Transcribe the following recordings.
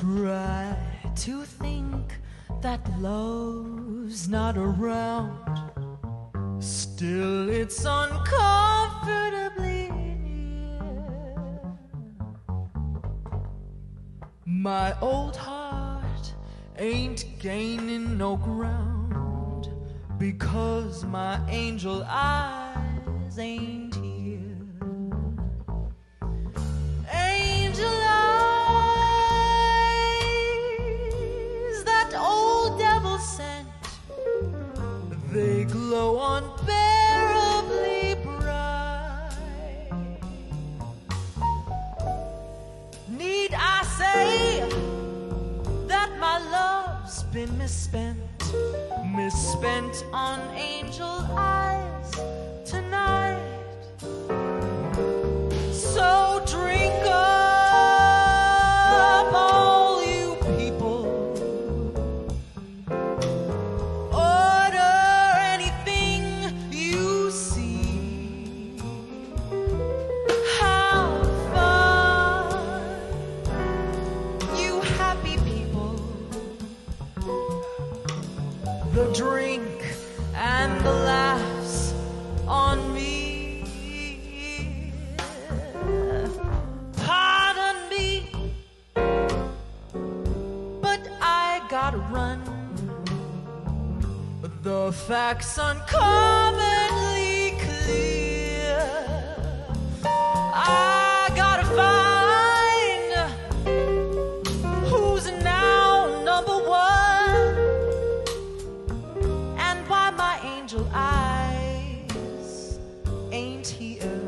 Try to think that love's not around. Still it's uncomfortably near. My old heart ain't gaining no ground because my angel eyes ain't here. Angel eyes, that old devil sent, they glow unbearably bright. Need I say that my love's been misspent on angel eyes tonight? So drink up, all you people. Order anything you see. Have fun, you happy people. The drink and the laughs on me. Pardon me, but I gotta run. The facts uncommonly clear. I gotta find who's now number one, and why my angel eyes ain't here.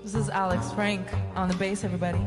This is Alex Frank on the bass, everybody.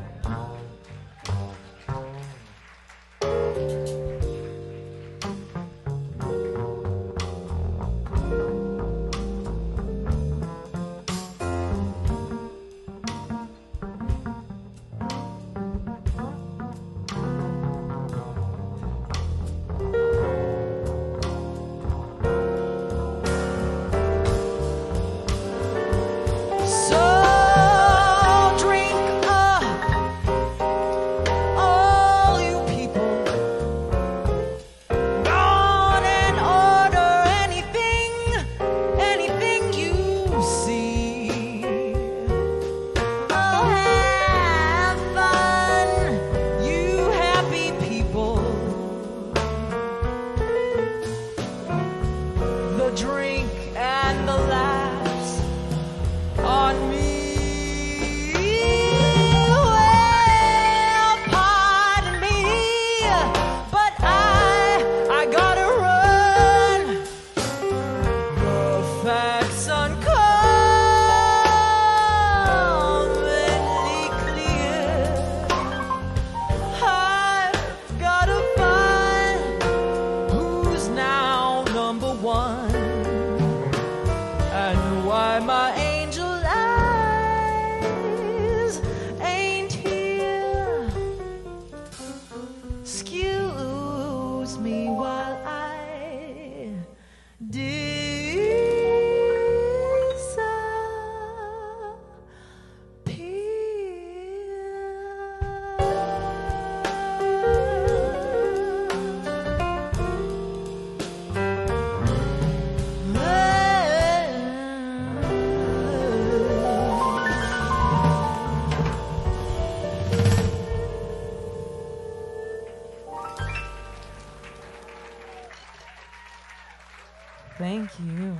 Thank you.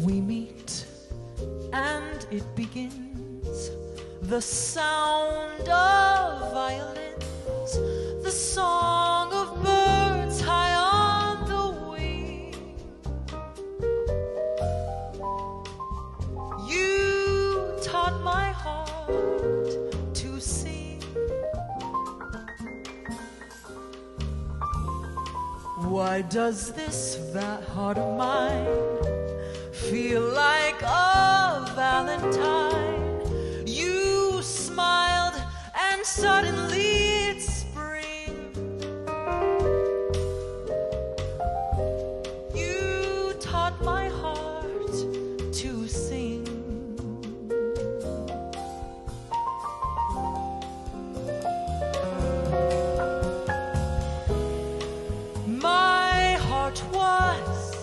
We meet it begins. The sound of violins, the song of birds high on the wing. You taught my heart to sing. Why does this heart of mine feel like a valentine? You smiled and suddenly it's spring. You taught my heart to sing. My heart was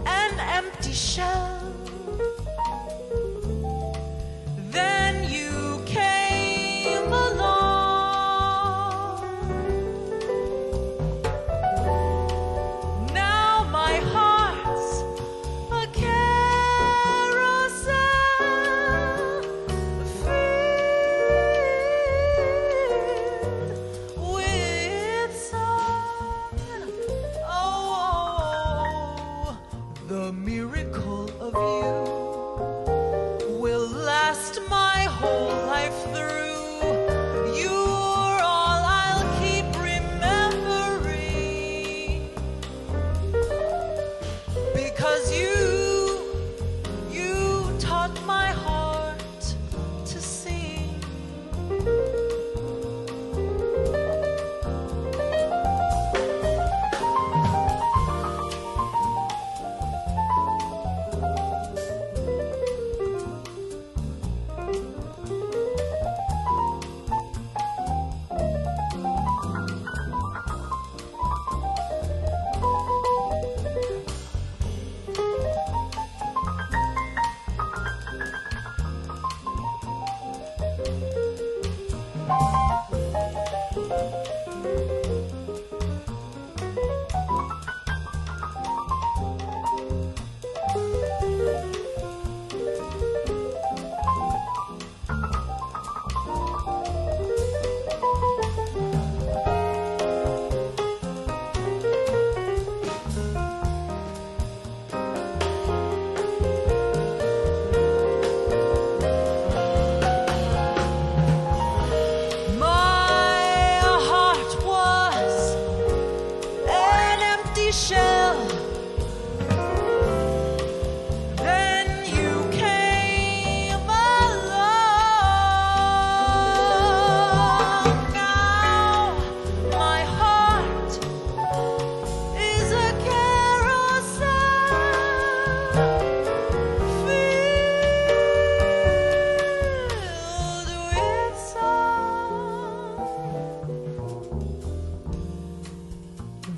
an empty shell. Then you came along. Now my heart's a carousel filled with song. Oh, the miracle of you will last my whole life through. You're all I'll keep remembering, because you taught my heart to sing.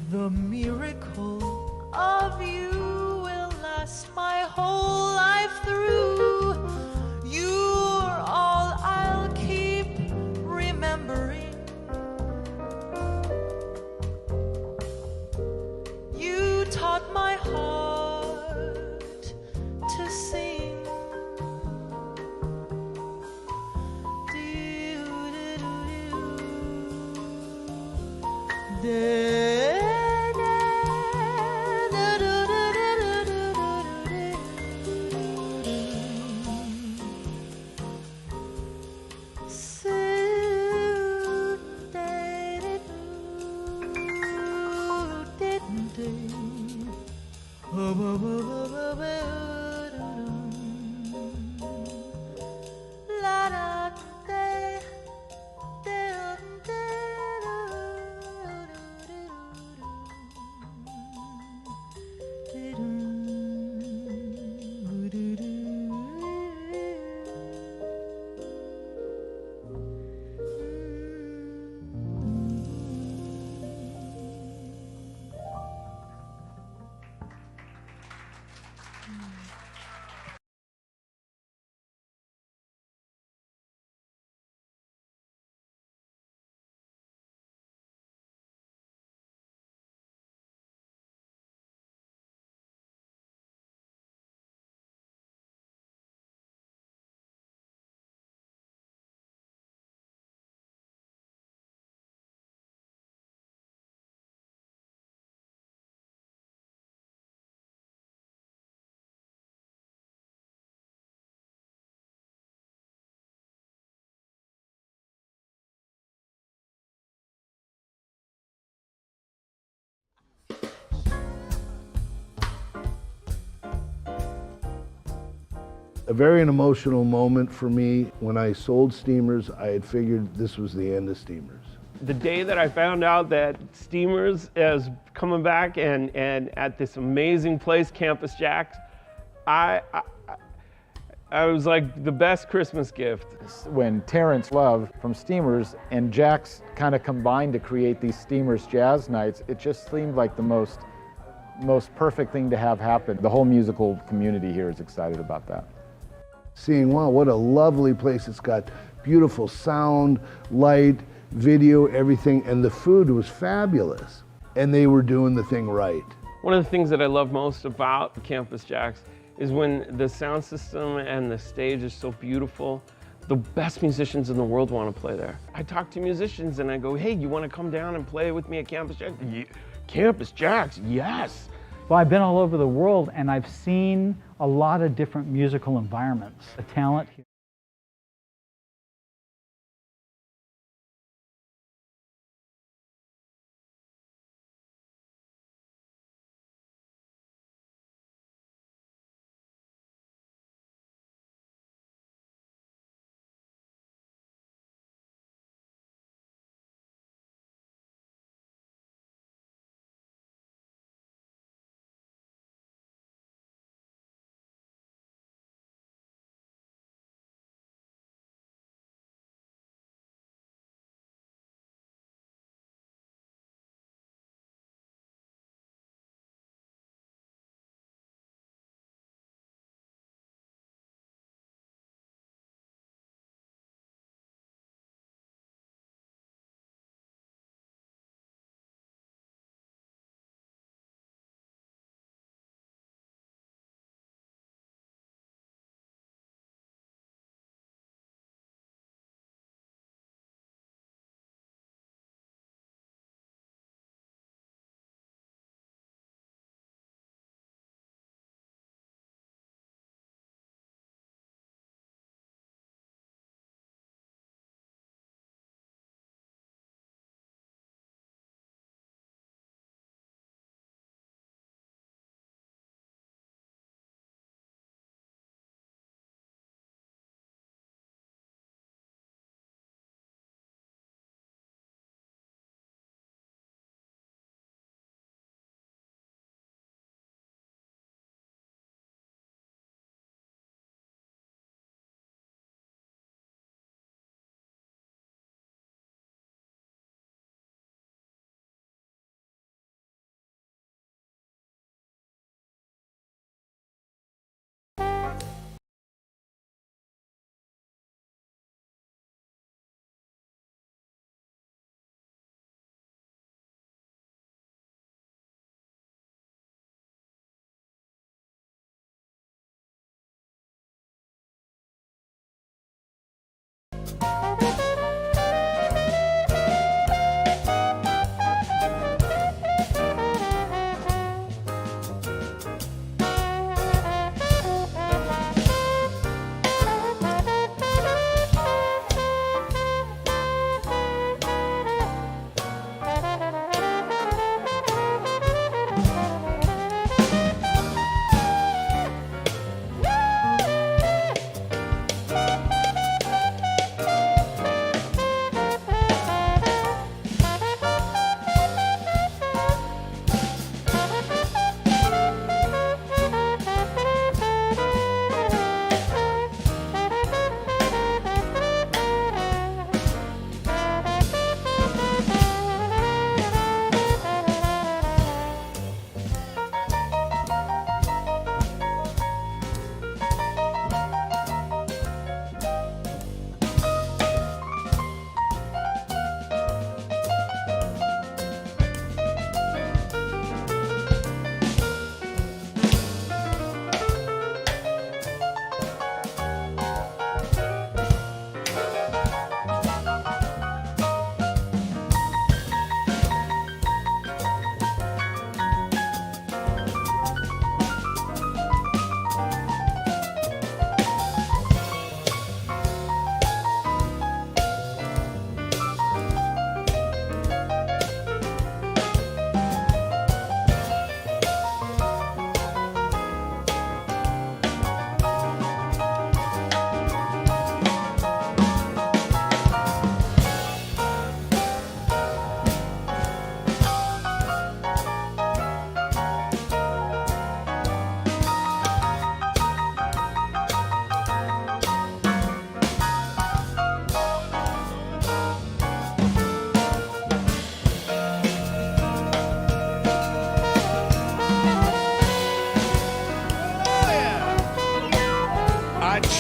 The miracle of you will last my whole life through. You're all I'll keep remembering. You taught my heart to sing. A very emotional moment for me. When I sold Steamers, I had figured this was the end of Steamers. The day that I found out that Steamers is coming back and at this amazing place, Campus JAX, I was like the best Christmas gift. When Terence Love from Steamers and JAX kind of combined to create these Steamers Jazz Nights, it just seemed like the most perfect thing to have happen. The whole musical community here is excited about that. Seeing, wow, what a lovely place. It's got beautiful sound, light, video, everything, and the food was fabulous. And they were doing the thing right. One of the things that I love most about Campus JAX is when the sound system and the stage is so beautiful, the best musicians in the world want to play there. I talk to musicians and I go, hey, you want to come down and play with me at Campus JAX? Yeah. Campus JAX, yes. Well, I've been all over the world and I've seen a lot of different musical environments. The talent here.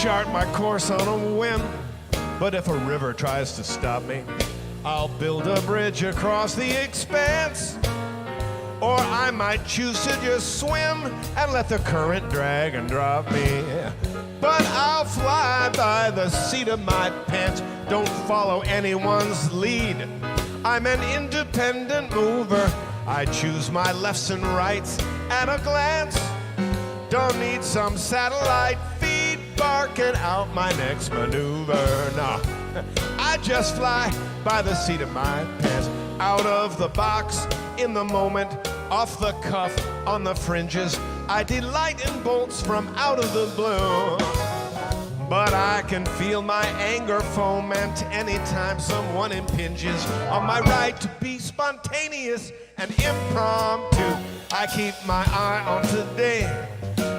chart my course on a whim, but if a river tries to stop me, I'll build a bridge across the expanse. Or I might choose to just swim and let the current drag and drop me. But I'll fly by the seat of my pants, don't follow anyone's lead. I'm an independent mover, I choose my lefts and rights at a glance. Don't need some satellite feed barking out my next maneuver. Nah, I just fly by the seat of my pants, out of the box, in the moment, off the cuff, on the fringes. I delight in bolts from out of the blue. But I can feel my anger foment anytime someone impinges on my right to be spontaneous and impromptu. I keep my eye on today,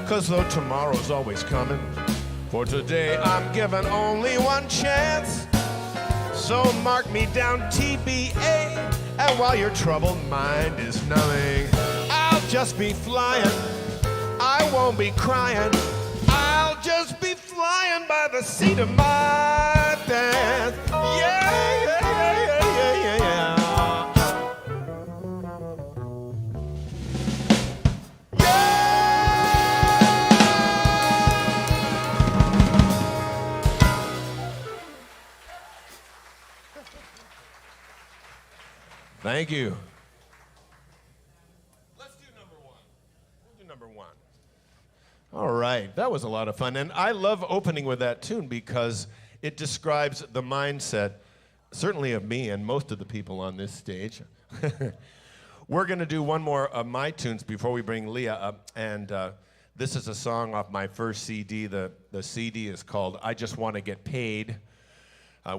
'cause though tomorrow's always coming, for today I'm given only one chance. So mark me down TBA, and while your troubled mind is numbing, I'll just be flying, I won't be crying. I'll just be flying by the seat of my pants. Yeah, yeah, yeah, yeah, yeah, yeah. Thank you. Let's do number one. We'll do number one. All right, that was a lot of fun. And I love opening with that tune because it describes the mindset, certainly of me and most of the people on this stage. We're going to do one more of my tunes before we bring Lia up. And this is a song off my first CD. The CD is called I Just Want to Get Paid.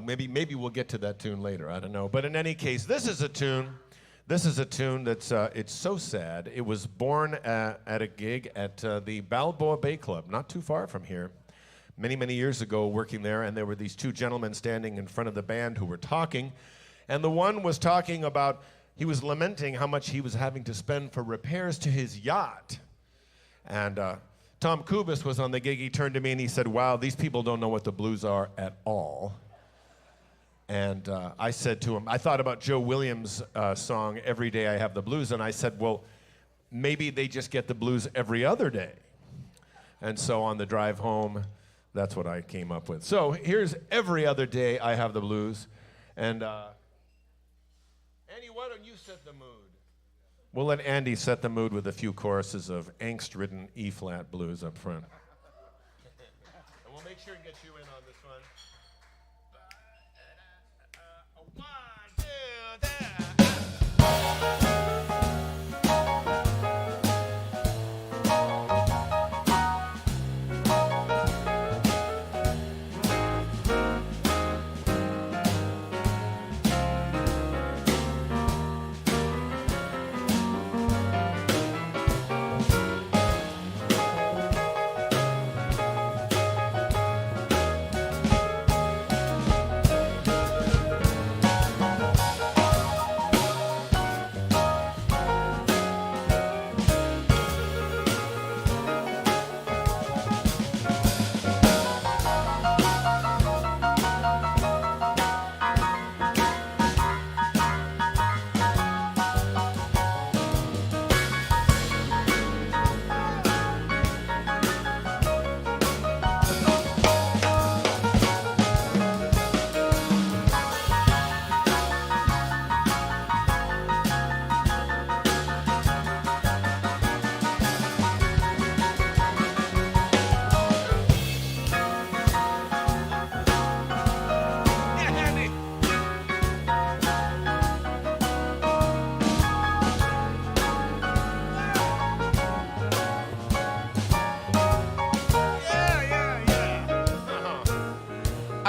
Maybe we'll get to that tune later, I don't know. But in any case, this is a tune that's, it's so sad. It was born at a gig at the Balboa Bay Club, not too far from here, many, many years ago, working there, and there were these two gentlemen standing in front of the band who were talking, and the one was talking about, he was lamenting how much he was having to spend for repairs to his yacht. And Tom Kubis was on the gig. He turned to me and he said, wow, these people don't know what the blues are at all. And I said to him, I thought about Joe Williams' song, Every Day I Have the Blues, and I said, well, maybe they just get the blues every other day. And so on the drive home, that's what I came up with. So here's Every Other Day I Have the Blues. And Andy, why don't you set the mood? We'll let Andy set the mood with a few choruses of angst-ridden E-flat blues up front. And we'll make sure and get you in on this one.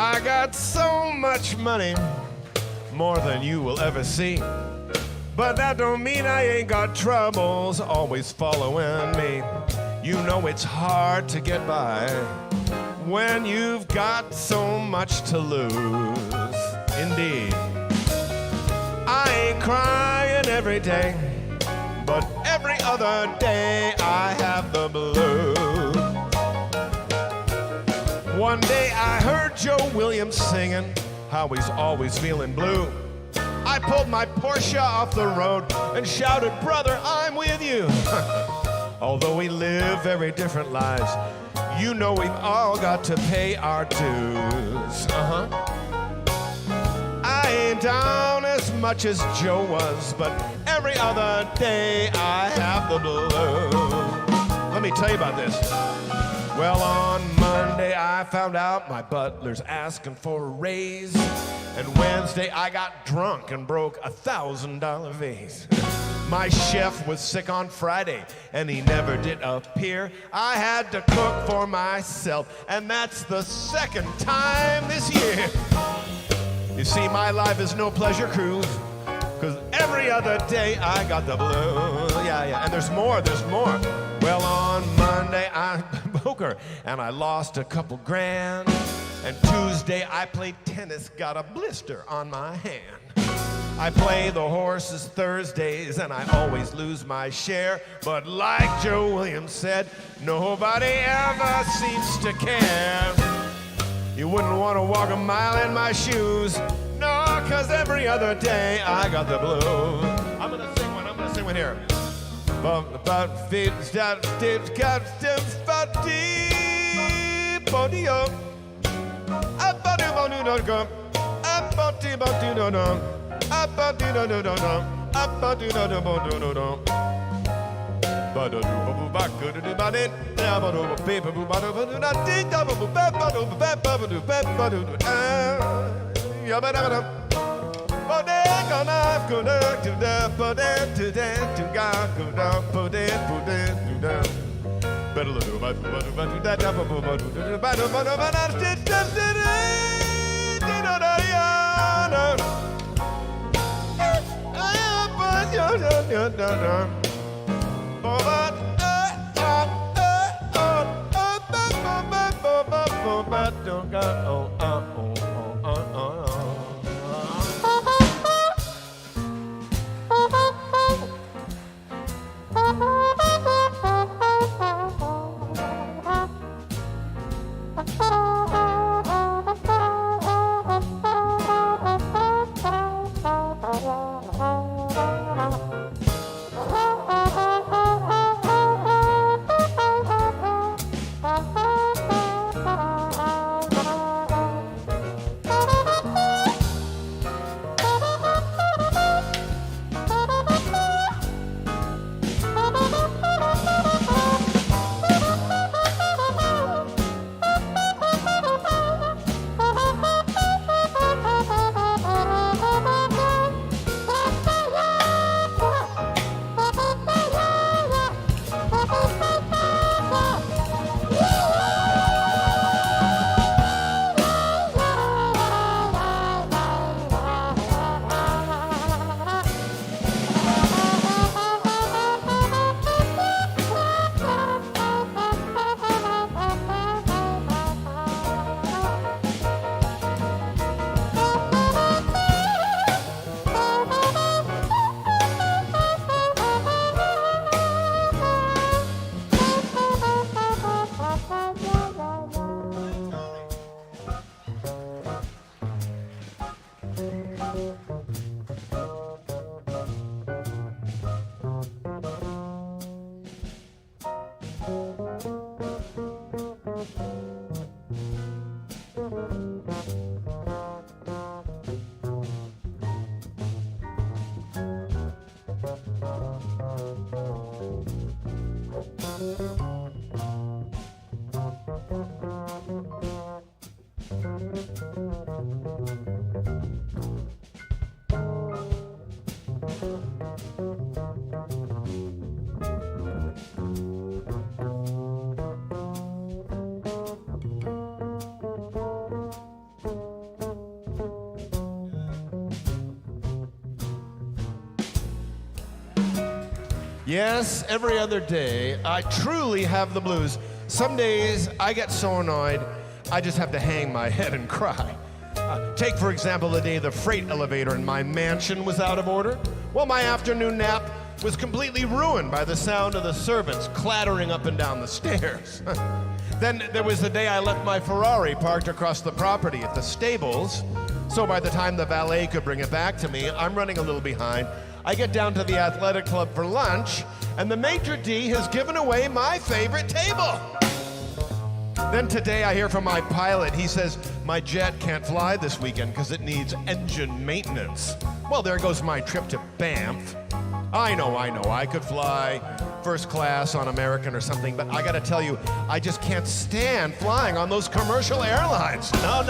I got so much money, more than you will ever see. But that don't mean I ain't got troubles always following me. You know it's hard to get by when you've got so much to lose. Indeed. I ain't crying every day, but every other day I have the blues. Joe Williams singing how he's always feeling blue. I pulled my Porsche off the road and shouted, brother, I'm with you. Although we live very different lives, you know we've all got to pay our dues. I ain't down as much as Joe was, but every other day I have the blues. Let me tell you about this. Well, on Monday I found out my butler's asking for a raise, and Wednesday I got drunk and broke a $1,000 vase. My chef was sick on Friday, and he never did appear. I had to cook for myself, and that's the second time this year. You see, my life is no pleasure cruise, because every other day I got the blues. Yeah, and there's more. Well, on Monday I poker, and I lost a couple grand. And Tuesday I played tennis, got a blister on my hand. I play the horses Thursdays, and I always lose my share. But like Joe Williams said, nobody ever seems to care. You wouldn't want to walk a mile in my shoes. No, 'cause every other day I got the blues. I'm gonna sing one here. Yes, every other day, I truly have the blues. Some days, I get so annoyed, I just have to hang my head and cry. Take, for example, the day the freight elevator in my mansion was out of order. Well, my afternoon nap was completely ruined by the sound of the servants clattering up and down the stairs. Then there was the day I left my Ferrari parked across the property at the stables. So by the time the valet could bring it back to me, I'm running a little behind. I get down to the athletic club for lunch, and the maitre d' has given away my favorite table. Then today I hear from my pilot. He says my jet can't fly this weekend because it needs engine maintenance. Well, there goes my trip to Banff. I know, I could fly first class on American or something, but I gotta tell you, I just can't stand flying on those commercial airlines. No.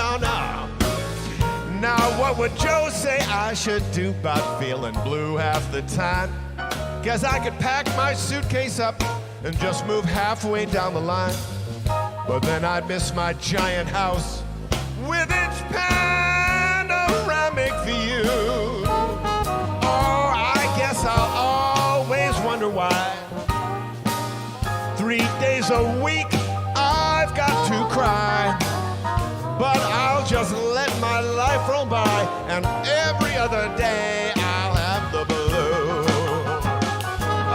Now, what would Joe say I should do about feeling blue half the time? Guess I could pack my suitcase up and just move halfway down the line. But then I'd miss my giant house with its panoramic view. Oh, I guess I'll always wonder why 3 days a week I've got to cry. But I'll just let my life roll by, and every other day I'll have the blue.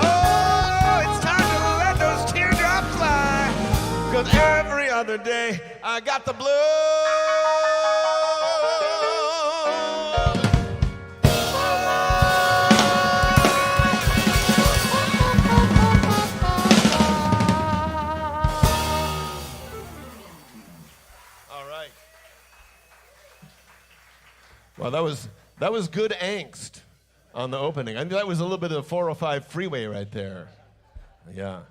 Oh, it's time to let those teardrops fly, 'cause every other day I got the blue. Well, that was good angst on the opening. I think that was a little bit of the 405 freeway right there. Yeah.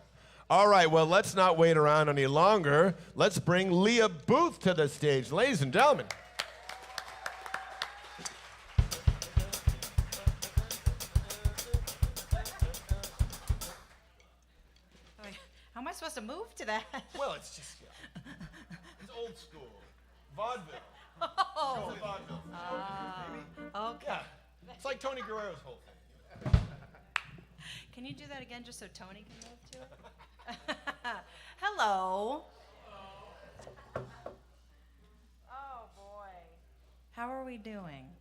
All right, well, let's not wait around any longer. Let's bring Lia Booth to the stage, ladies and gentlemen. How am I supposed to move to that? Well, it's just, it's old school. Vaudeville. Oh. It's vaudeville. Okay. Yeah, it's like Tony Guerrero's whole thing. Can you do that again just so Tony can move to it? Hello. Oh, boy. How are we doing?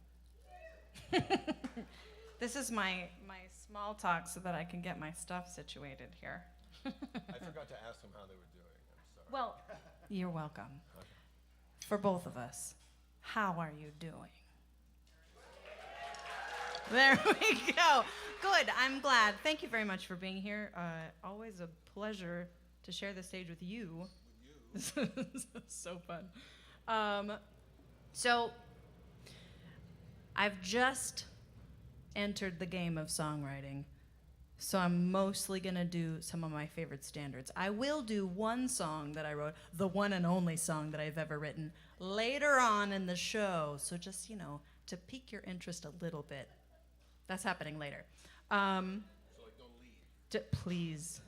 This is my small talk so that I can get my stuff situated here. I forgot to ask them how they were doing. I'm sorry. Well, you're welcome. Okay. For both of us, how are you doing? There we go. Good. I'm glad. Thank you very much for being here. Always a pleasure to share the stage with you. This is so fun. So I've just entered the game of songwriting, so I'm mostly going to do some of my favorite standards. I will do one song that I wrote, the one and only song that I've ever written, later on in the show. So just, to pique your interest a little bit. That's happening later. So don't leave. Please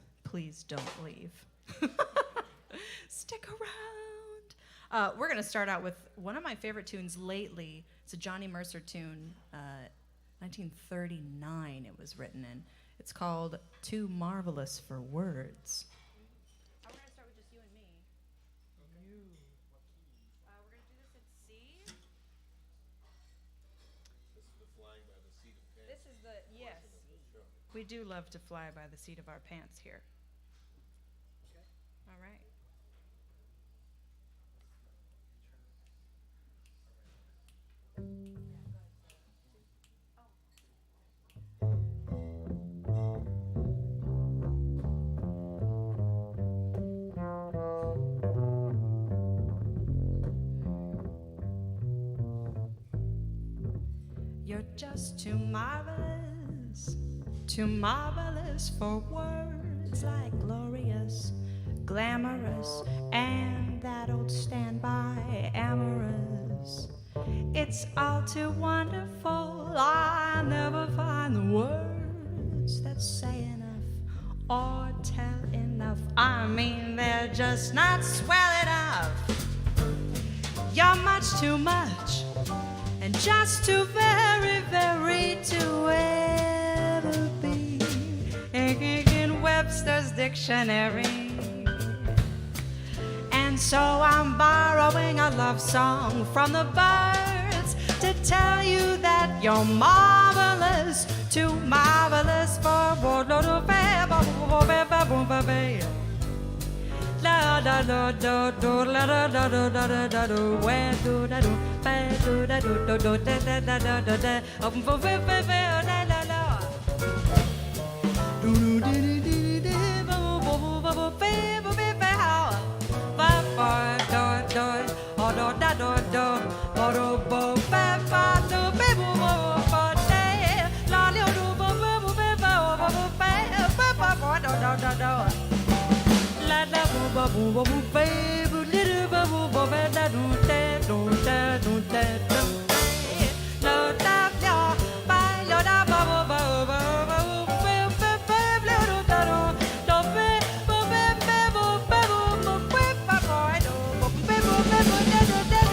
don't leave. Stick around. We're going to start out with one of my favorite tunes lately. It's a Johnny Mercer tune, 1939 it was written in. It's called Too Marvelous for Words. We're going to start with just you and me. Okay. We're going to do this in C. This is the flying by the seat of pants. This is the, yes. We do love to fly by the seat of our pants here. Okay. All right. You're just too marvelous for words like glorious, glamorous, and that old standby amorous. It's all too wonderful, I never find the words that say enough or tell enough. I mean, they're just not swell enough. You're much too much, and just too very, very to ever be in Webster's dictionary. And so I'm borrowing a love song from the birds to tell you that you're marvelous, too marvelous for la da da da do la da da da da da da do where do da do ba do da do do do da da da da da da for da da da do do do do do do ba ba ba ba ba ba how ba ba do do oh do da do do ba do ba ba ba do ba ba ba da la li do ba ba ba ba ba ba ba ba do do do do la la boo ba boo ba boo baby little ba boo ba ba da do da do da do da do la da ya ba lo da ba ba ba ba ba ba ba ba lo do da do do ba ba ba ba ba ba ba ba ba do ba ba ba ba da do da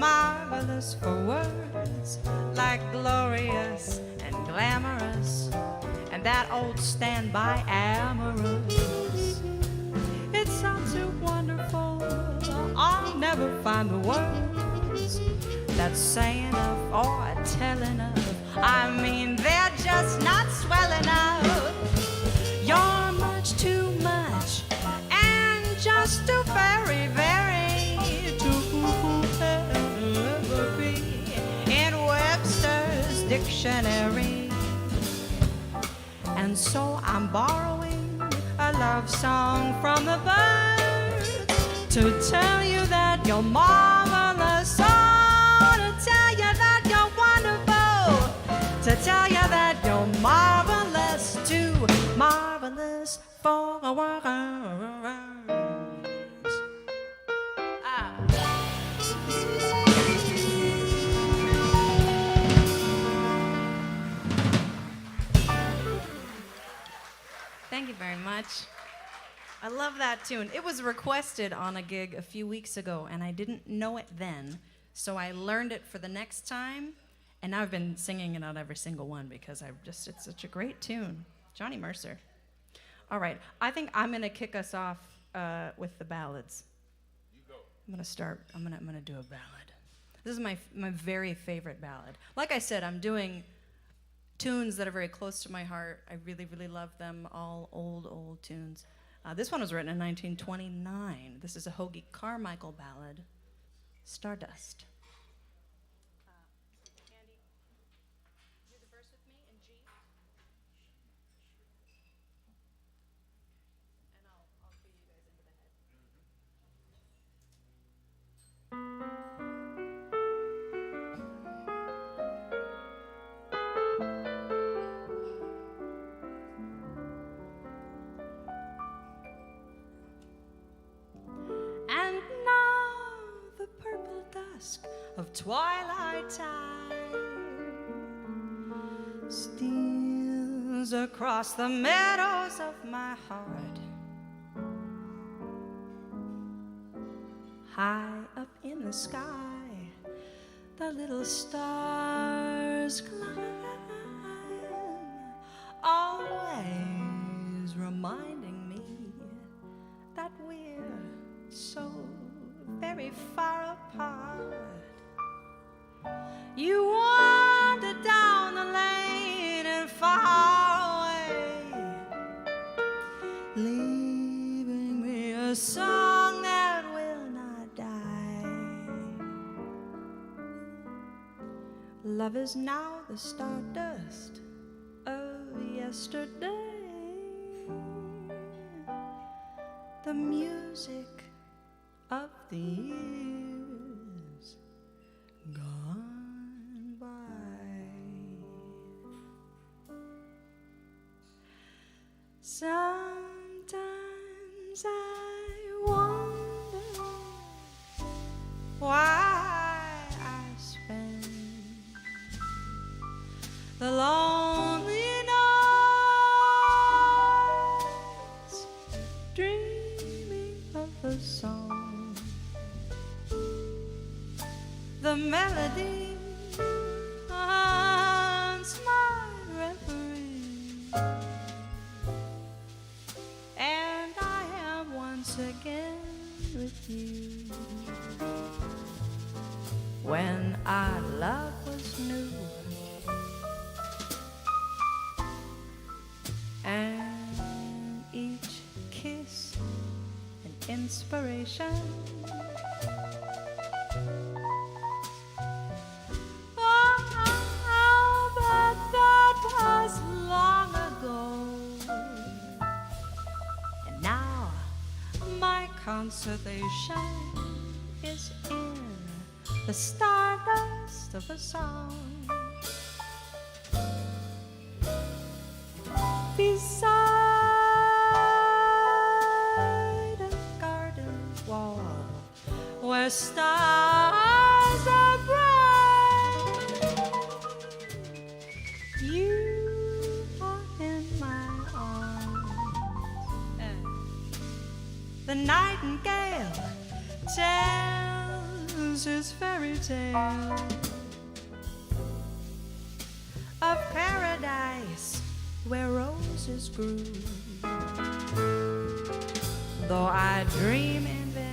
marvelous for words, like glorious and glamorous, and that old standby amorous. It sounds so wonderful, I'll never find the words that say enough or tell enough. I mean, they're just not swell enough. You're much too much, and just too very, very in Webster's dictionary. And so I'm borrowing a love song from the birds to tell you that you're marvelous. Oh, to tell you that you're wonderful, to tell you that you're marvelous, too marvelous for words. Thank you very much. I love that tune. It was requested on a gig a few weeks ago, and I didn't know it then, so I learned it for the next time, and now I've been singing it on every single one because it's such a great tune. Johnny Mercer. All right, I think I'm gonna kick us off with the ballads. You go. I'm gonna do a ballad. This is my very favorite ballad. Like I said, I'm doing tunes that are very close to my heart. I really, really love them, all old tunes. This one was written in 1929. This is a Hoagie Carmichael ballad, Stardust. Andy, do the verse with me in G. And I'll feed you guys into the head. And now the purple dusk of twilight time steals across the meadows of my heart. High up in the sky, the little stars climb, always reminding me that we're so very far apart. You wander down the lane and far away, leaving me a song that will not die. Love is now the stardust of yesterday, the music of the years gone by. Sometimes I wonder why I spend the lonely nights dreaming of a song, the melody haunts my reverie, and I am once again with you. When our love was new and each kiss an inspiration, but that was long ago, and now my consolation is in the stardust of a song. Beside a garden wall where stars are bright, you are in my arms, and the nightingale tells his fairy tale of paradise where roses grew, though I dream in vain.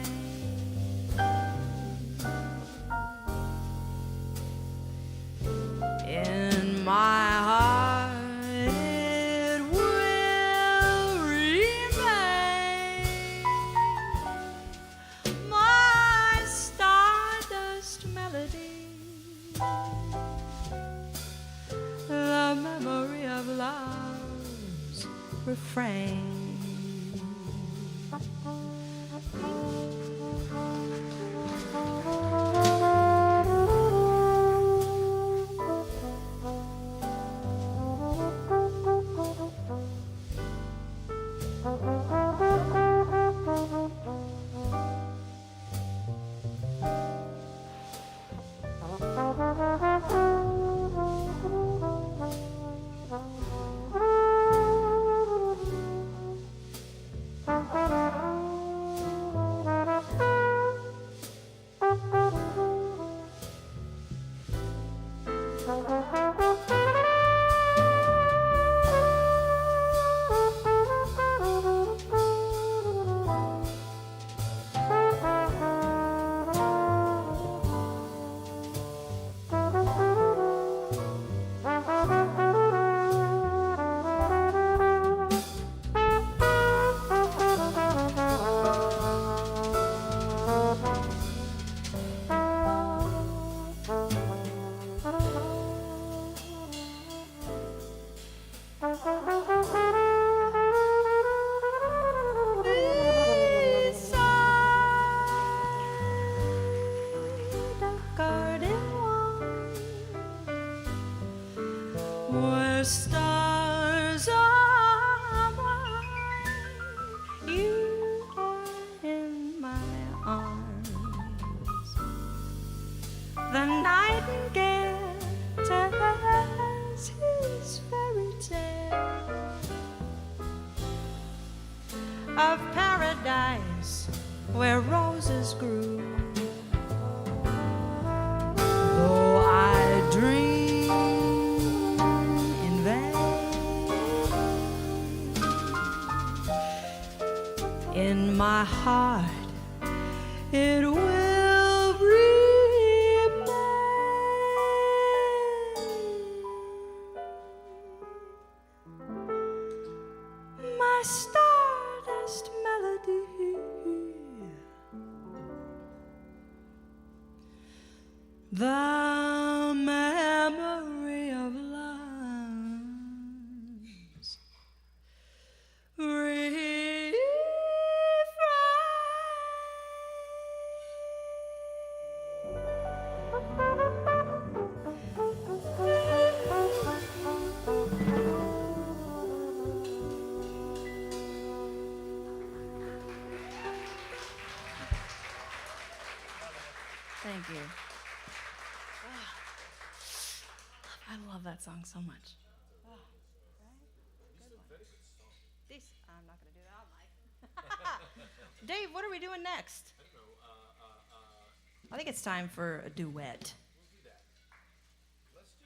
In my heart it will remain, my stardust melody, the memory of love's refrain. where stars are bright, you are in my arms. The nightingale tells his fairy tale of paradise where roses grew. Though I dream in vain, in my heart it will remain. My stardust melody, the memory of love's refrain. Thank you. I love that song so much. Oh, right? Good one. This, I'm not going to do that on mic. Dave, what are we doing next? I don't know. I think it's time for a duet. We'll do that. Let's do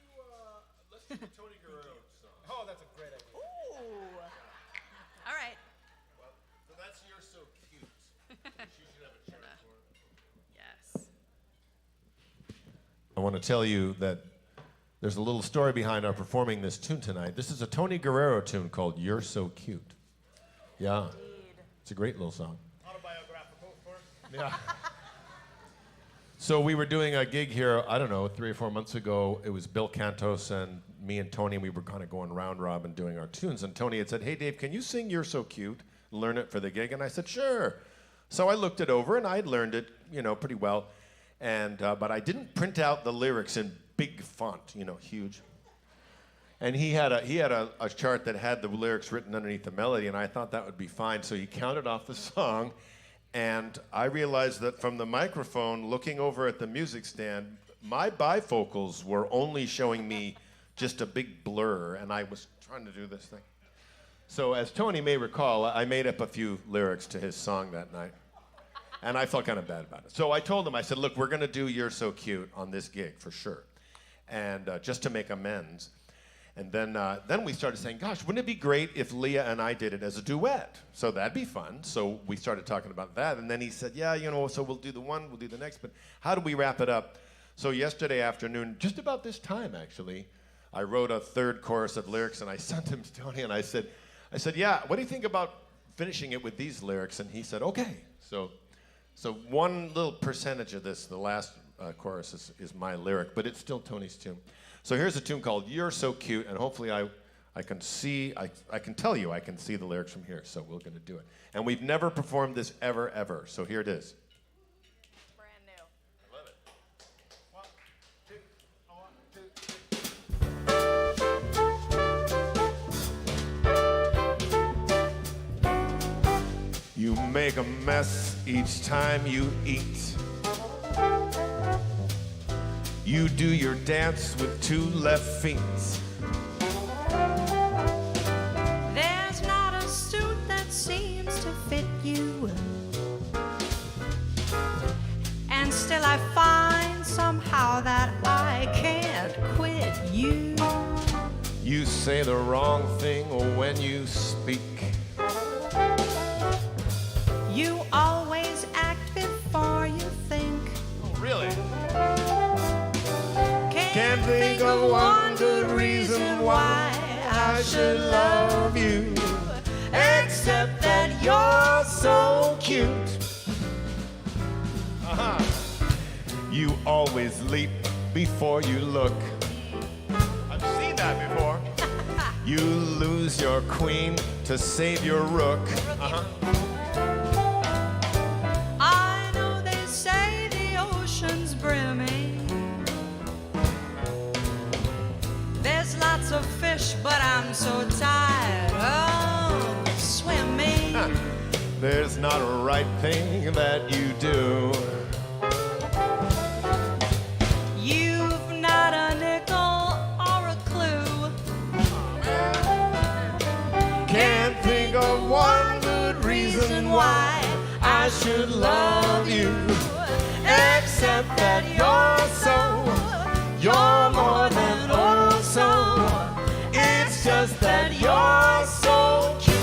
the Tony Guerrero song. Oh, that's a great idea. Ooh. All right. Well, so that's You're So Cute. She should have a chart for it. Yes. I want to tell you that there's a little story behind our performing this tune tonight. This is a Tony Guerrero tune called You're So Cute. Yeah. It's a great little song. Autobiographical, of course. Yeah. So we were doing a gig here, I don't know, 3 or 4 months ago. It was Bill Cantos and me and Tony. We were kind of going round robin doing our tunes. And Tony had said, hey, Dave, can you sing You're So Cute? Learn it for the gig. And I said, sure. So I looked it over and I'd learned it, pretty well. And but I didn't print out the lyrics in big font, huge. And he had a chart that had the lyrics written underneath the melody, and I thought that would be fine. So he counted off the song, and I realized that from the microphone, looking over at the music stand, my bifocals were only showing me just a big blur, and I was trying to do this thing. So as Tony may recall, I made up a few lyrics to his song that night. And I felt kind of bad about it. So I told him, I said, look, we're going to do You're So Cute on this gig for sure. And just to make amends. And then we started saying, gosh, wouldn't it be great if Lia and I did it as a duet? So that'd be fun. So we started talking about that. And then he said, yeah, so we'll do the one, we'll do the next. But how do we wrap it up? So yesterday afternoon, just about this time actually, I wrote a third chorus of lyrics and I sent him to Tony and I said, yeah, what do you think about finishing it with these lyrics? And he said, okay. So one little percentage of this, the last chorus is my lyric, but it's still Tony's tune. So here's a tune called You're So Cute, and hopefully I can tell you I can see the lyrics from here, so we're going to do it. And we've never performed this ever, so here it is. Brand new. I love it. 1, 2, 3. You make a mess each time you eat. You do your dance with 2 left feet. There's not a suit that seems to fit you, and still I find somehow that I can't quit you. You say the wrong thing when you speak. You always act before you think. Oh, really? Can't think of one good reason why I should love you, except that you're so cute. You always leap before you look. I've seen that before. You lose your queen to save your rook. I know they say the ocean's brimming. There's lots lots of fish, but I'm so tired of swimming. There's not a right thing that you do. You've not a nickel or a clue. Can't think of one good reason why I should love you, except that you're more than oh so. It's just that you're so cute.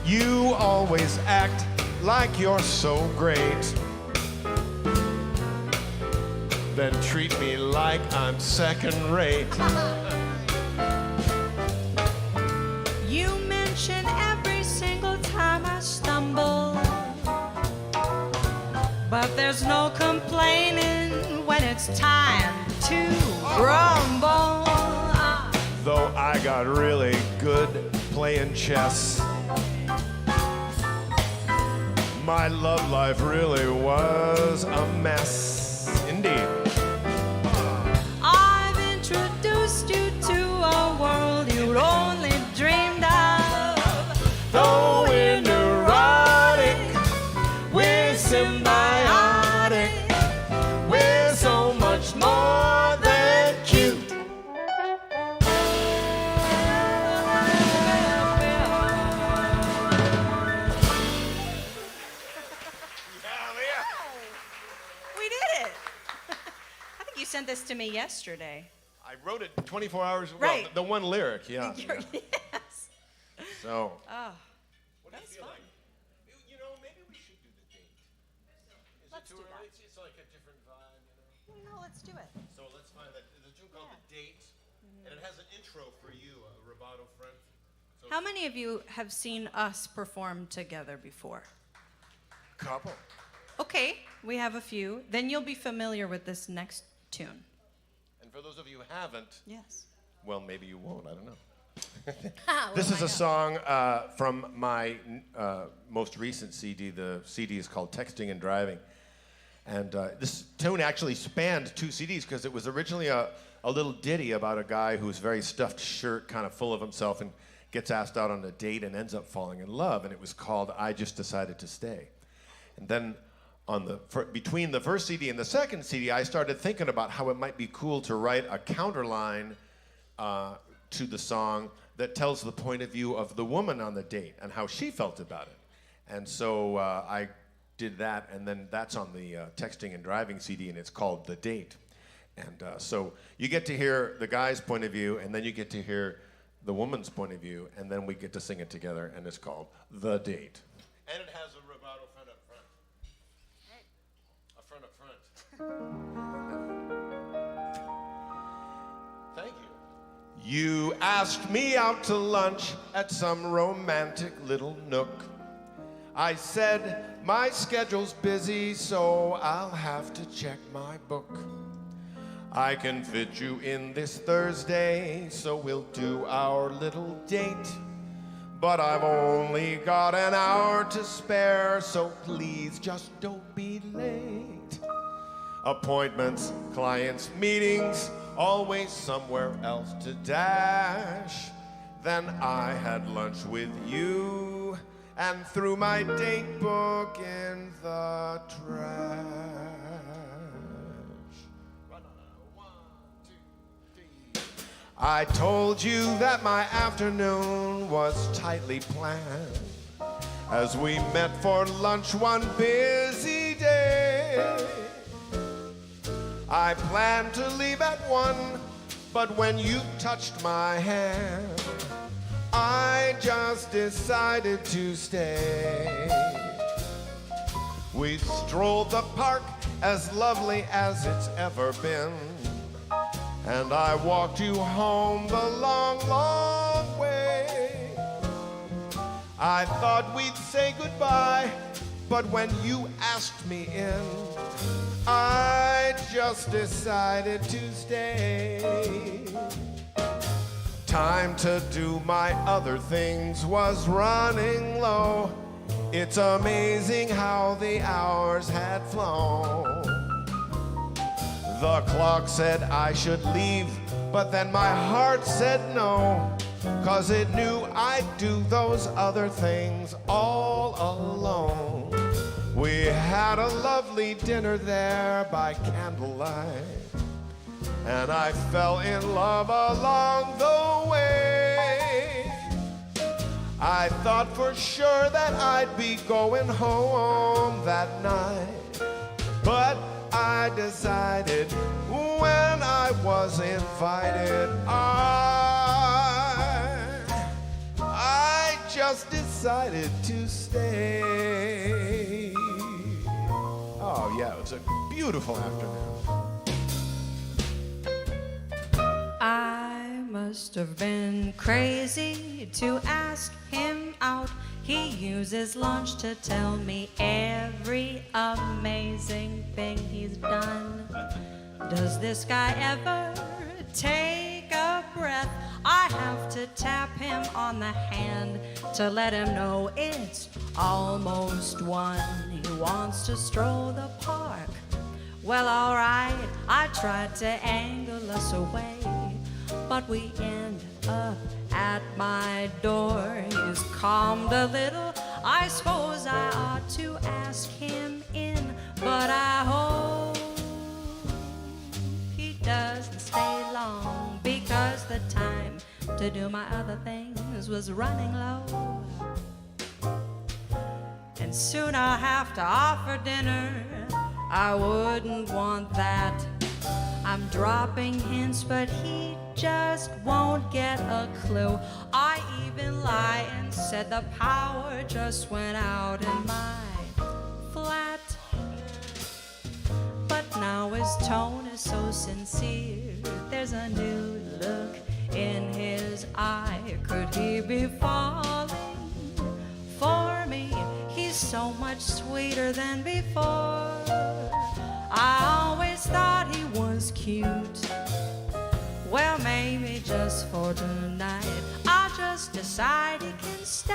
You always act like you're so great, then treat me like I'm second rate. You mention every single time I stumble, but there's no complaining when it's time to grumble. Though I got really good playing chess, my love life really was a mess, indeed. I've introduced you to a world you'd only dreamed of. Though we're neurotic, we're symbiotic, we're so much more than cute. We did it. I think you sent this to me yesterday. I wrote it 24 hours, Right. well, the one lyric, yeah. You're- Yes. So, Oh, what do you feel like? You know, maybe we should do the date. Is Let's it too do early? that. It's like a different vibe, you know? no, let's do it. So let's find that. There's a tune called The Date, and it has an intro for you, a rubato friend. So How many of you have seen us perform together before? couple. Okay, we have a few. Then you'll be familiar with this next tune. And for those of you who haven't, Yes. well, maybe you won't, I don't know. Well, This is I a know. song from my most recent CD. The CD is called Texting and Driving. And this tune actually spanned 2 CDs because it was originally a little ditty about a guy who's very stuffed shirt, kind of full of himself, and gets asked out on a date and ends up falling in love. And it was called I Just Decided to Stay. And then between the first CD and the second CD, I started thinking about how it might be cool to write a counterline to the song that tells the point of view of the woman on the date and how she felt about it. And so I did that, and then that's on the Texting and Driving CD, and it's called The Date. And so you get to hear the guy's point of view, and then you get to hear the woman's point of view, and then we get to sing it together, and it's called The Date. And it has a rubato front up front. A front up front. Thank you. You asked me out to lunch at some romantic little nook. I said, my schedule's busy, so I'll have to check my book. I can fit you in this Thursday, so we'll do our little date. But I've only got an hour to spare, so please just don't be late. Appointments, clients, meetings, always somewhere else to dash. Then I had lunch with you and threw my date book in the trash. I told you that my afternoon was tightly planned as we met for lunch one busy day. I planned to leave at 1, but when you touched my hand, I just decided to stay. We strolled the park, as lovely as it's ever been, and I walked you home the long, long way. I thought we'd say goodbye, but when you asked me in, I just decided to stay. Time to do my other things was running low. It's amazing how the hours had flown. The clock said I should leave, but then my heart said no, 'cause it knew I'd do those other things all alone. We had a lovely dinner there by candlelight, and I fell in love along the way. I thought for sure that I'd be going home that night, but I decided when I was invited, I just decided to stay. Oh yeah, it was a beautiful afternoon. I must have been crazy to ask him out. He uses lunch to tell me every amazing thing he's done. Does this guy ever take a breath? I have to tap him on the hand to let him know it's almost 1. He wants to stroll the park. Well, all right, I tried to angle us away, but we end up at my door. He's calmed a little. I suppose I ought to ask him in, but I hope he doesn't stay long, because the time to do my other things was running low. And soon I'll have to offer dinner. I wouldn't want that. I'm dropping hints, but he just won't get a clue. I even lied and said the power just went out in my flat. But now his tone is so sincere, there's a new look in his eye. Could he be falling for me? He's so much sweeter than before. I always thought he was cute. Well, maybe just for tonight, I'll just decide he can stay.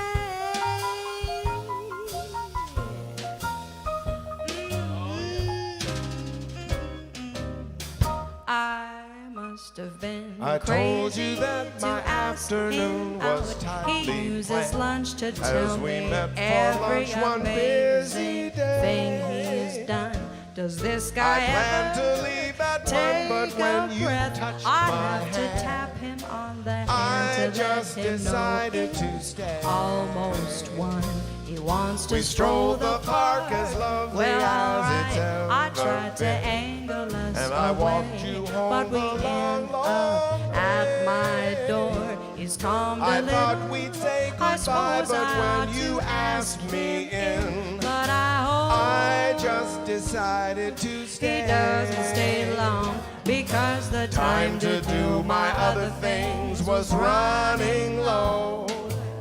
I must have been I told you crazy that to my ask afternoon him was out. tightly He uses planned lunch to as tell we me met for every lunch one amazing busy day. thing he's done. Does this guy I planned ever to leave at 1, take but a when you breath? touched I my have to hand, tap him on the hand I to let just him decided know to it's stay. almost 1. He wants to We stroll strolled the park as lovely well, as it's alright, I ever tried to been. angle us And I away, walked you home but we the long, end long up at way. my door. He's calmed a I little. thought we'd say I goodbye, suppose but I ought when you to asked me in, but I hope I just decided to stay. He doesn't stay long because the Time to do my other things was running low.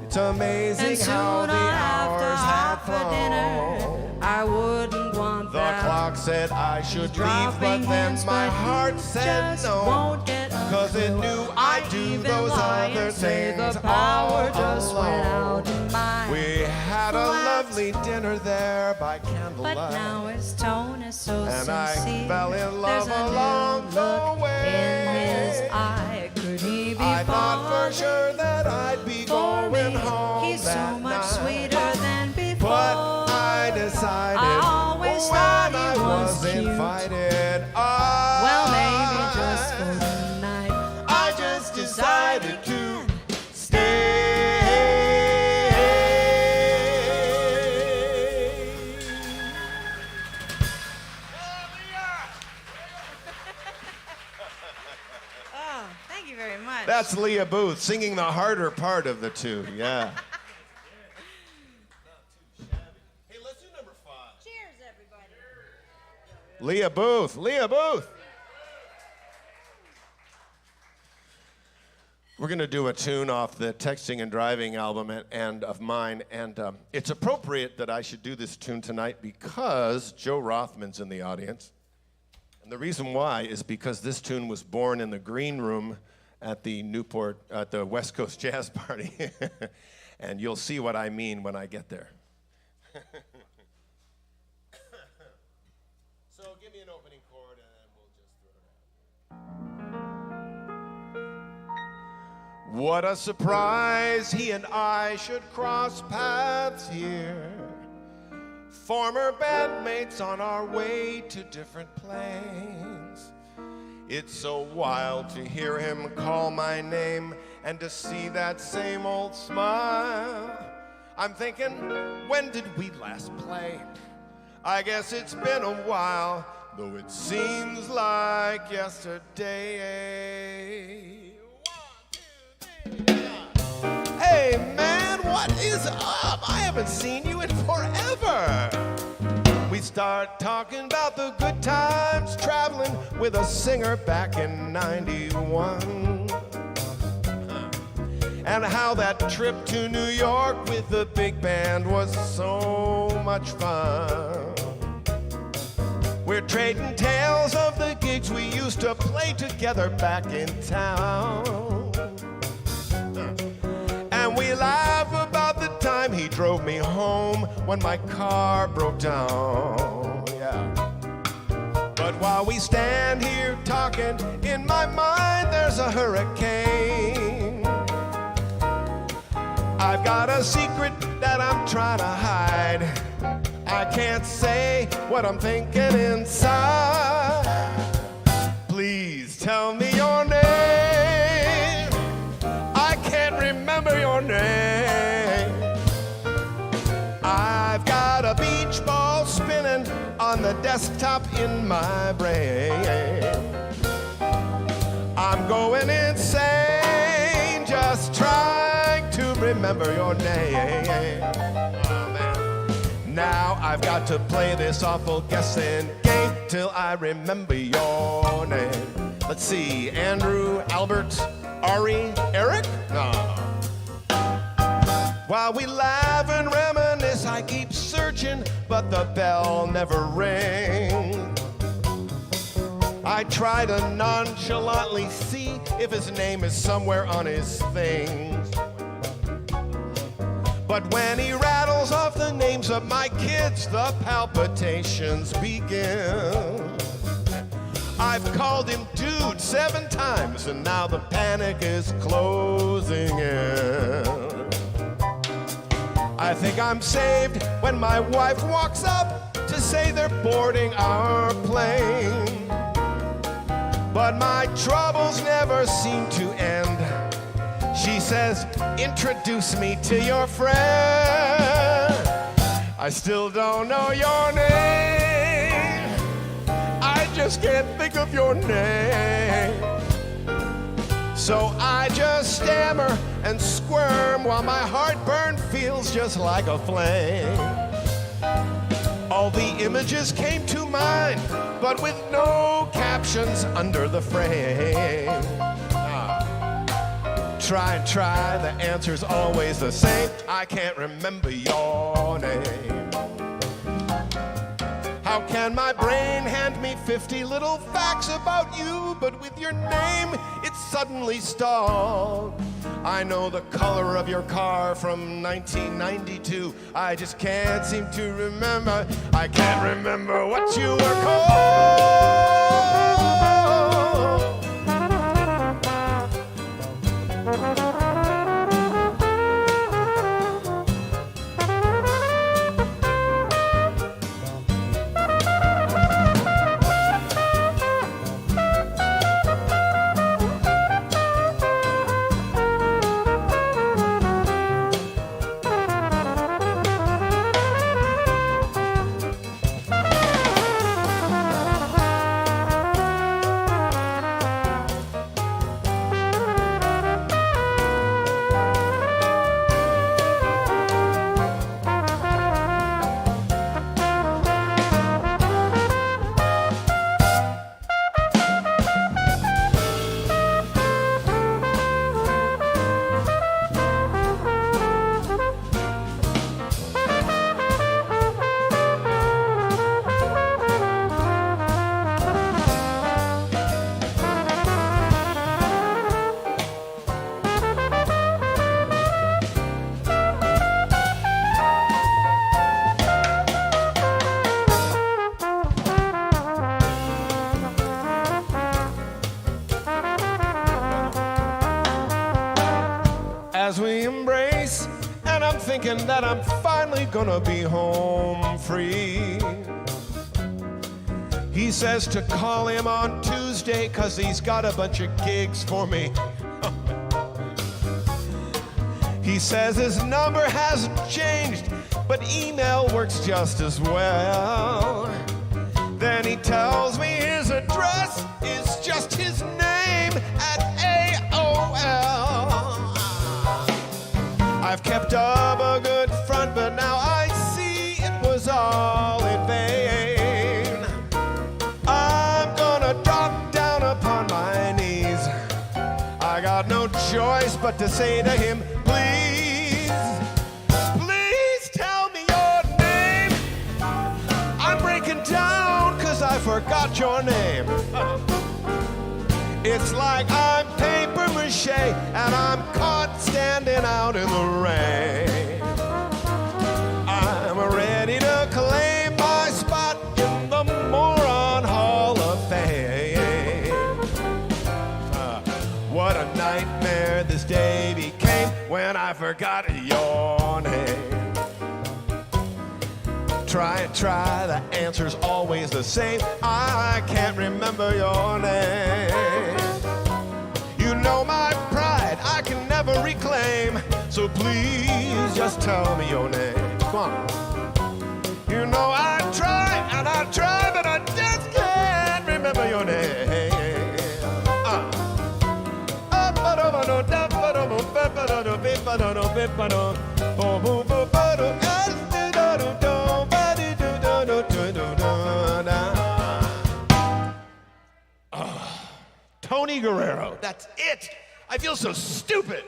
It's amazing And soon how the after hours had half a dinner, flown. I wouldn't want The that. clock said I should leave, Dropping but then hints, my but heart he said just no. won't get a 'Cause it clue. knew I'd do even those lie other and say things the power all just went alone. out in my We had a flat. lovely dinner there by But candlelight. now his tone is so And I sincere. fell in love There's a along new the look way. in his eye. Could he be I thought for fond sure that I'd be for me? going home He's that so much night. sweeter than before. But I decided I always when thought he I was was cute. invited, Well, maybe just for tonight. I just decided to stay. Oh, thank you very much. That's Lia Booth singing the harder part of the two. Yeah. Hey, let's do number 5. Cheers, everybody. Lia Booth. Lia Booth. We're going to do a tune off the Texting and Driving album and of mine, and it's appropriate that I should do this tune tonight because Joe Rothman's in the audience. And the reason why is because this tune was born in the green room at the Newport, at the West Coast Jazz Party. And you'll see what I mean when I get there. So give me an opening chord and we'll just throw it out. What a surprise, he and I should cross paths here. Former bandmates on our way to different planes. It's so wild to hear him call my name and to see that same old smile. I'm thinking, when did we last play? I guess it's been a while, though it seems like yesterday. 1, 2, 3, yeah. Hey man, what is up? I haven't seen you in forever. We start talking about the good times traveling with a singer back in '91. And how that trip to New York with the big band was so much fun. We're trading tales of the gigs we used to play together back in town. And we laugh about the time he drove me home when my car broke down. Yeah. But while we stand here talking, in my mind there's a hurricane. I've got a secret that I'm trying to hide. I can't say what I'm thinking inside. Please tell me your name. I can't remember your name. I've got a beach ball spinning on the desktop in my brain. I'm going insane just trying to remember your name. Oh, man. Now I've got to play this awful guessing game till I remember your name. Let's see, Andrew, Albert, Ari, Eric? No. While we laugh and reminisce, I keep searching, but the bell never rings. I try to nonchalantly see if his name is somewhere on his things. But when he rattles off the names of my kids, the palpitations begin. I've called him dude 7 times, and now the panic is closing in. I think I'm saved when my wife walks up to say they're boarding our plane. But my troubles never seem to end. She says, introduce me to your friend. I still don't know your name. I just can't think of your name. So I just stammer and squirm while my heartburn feels just like a flame. All the images came to mind, but with no captions under the frame. Try and try, the answer's always the same. I can't remember your name. How can my brain hand me 50 little facts about you, but with your name, it's suddenly stalled? I know the color of your car from 1992. I just can't seem to remember. I can't remember what you were called. As we embrace, and I'm thinking that I'm finally gonna be home free. He says to call him on Tuesday, 'cause he's got a bunch of gigs for me. He says his number hasn't changed, but email works just as well. Then he tells me his address is just his name at AOL. I've kept up a good front, but now I see it was all in vain. I'm gonna drop down upon my knees. I got no choice but to say to him, please, please tell me your name. I'm breaking down 'cause I forgot your name. It's like I'm paper mache and I'm caught standing out in the rain. I'm ready to claim my spot in the Moron Hall of Fame. What a nightmare this day became when I forgot your name. Try and try, the answer's always the same. I can't remember your name. You know my pride I can never reclaim, so please just tell me your name. Come on. You know I try, but I just can't remember your name. Tony Guerrero, that's it. I feel so stupid.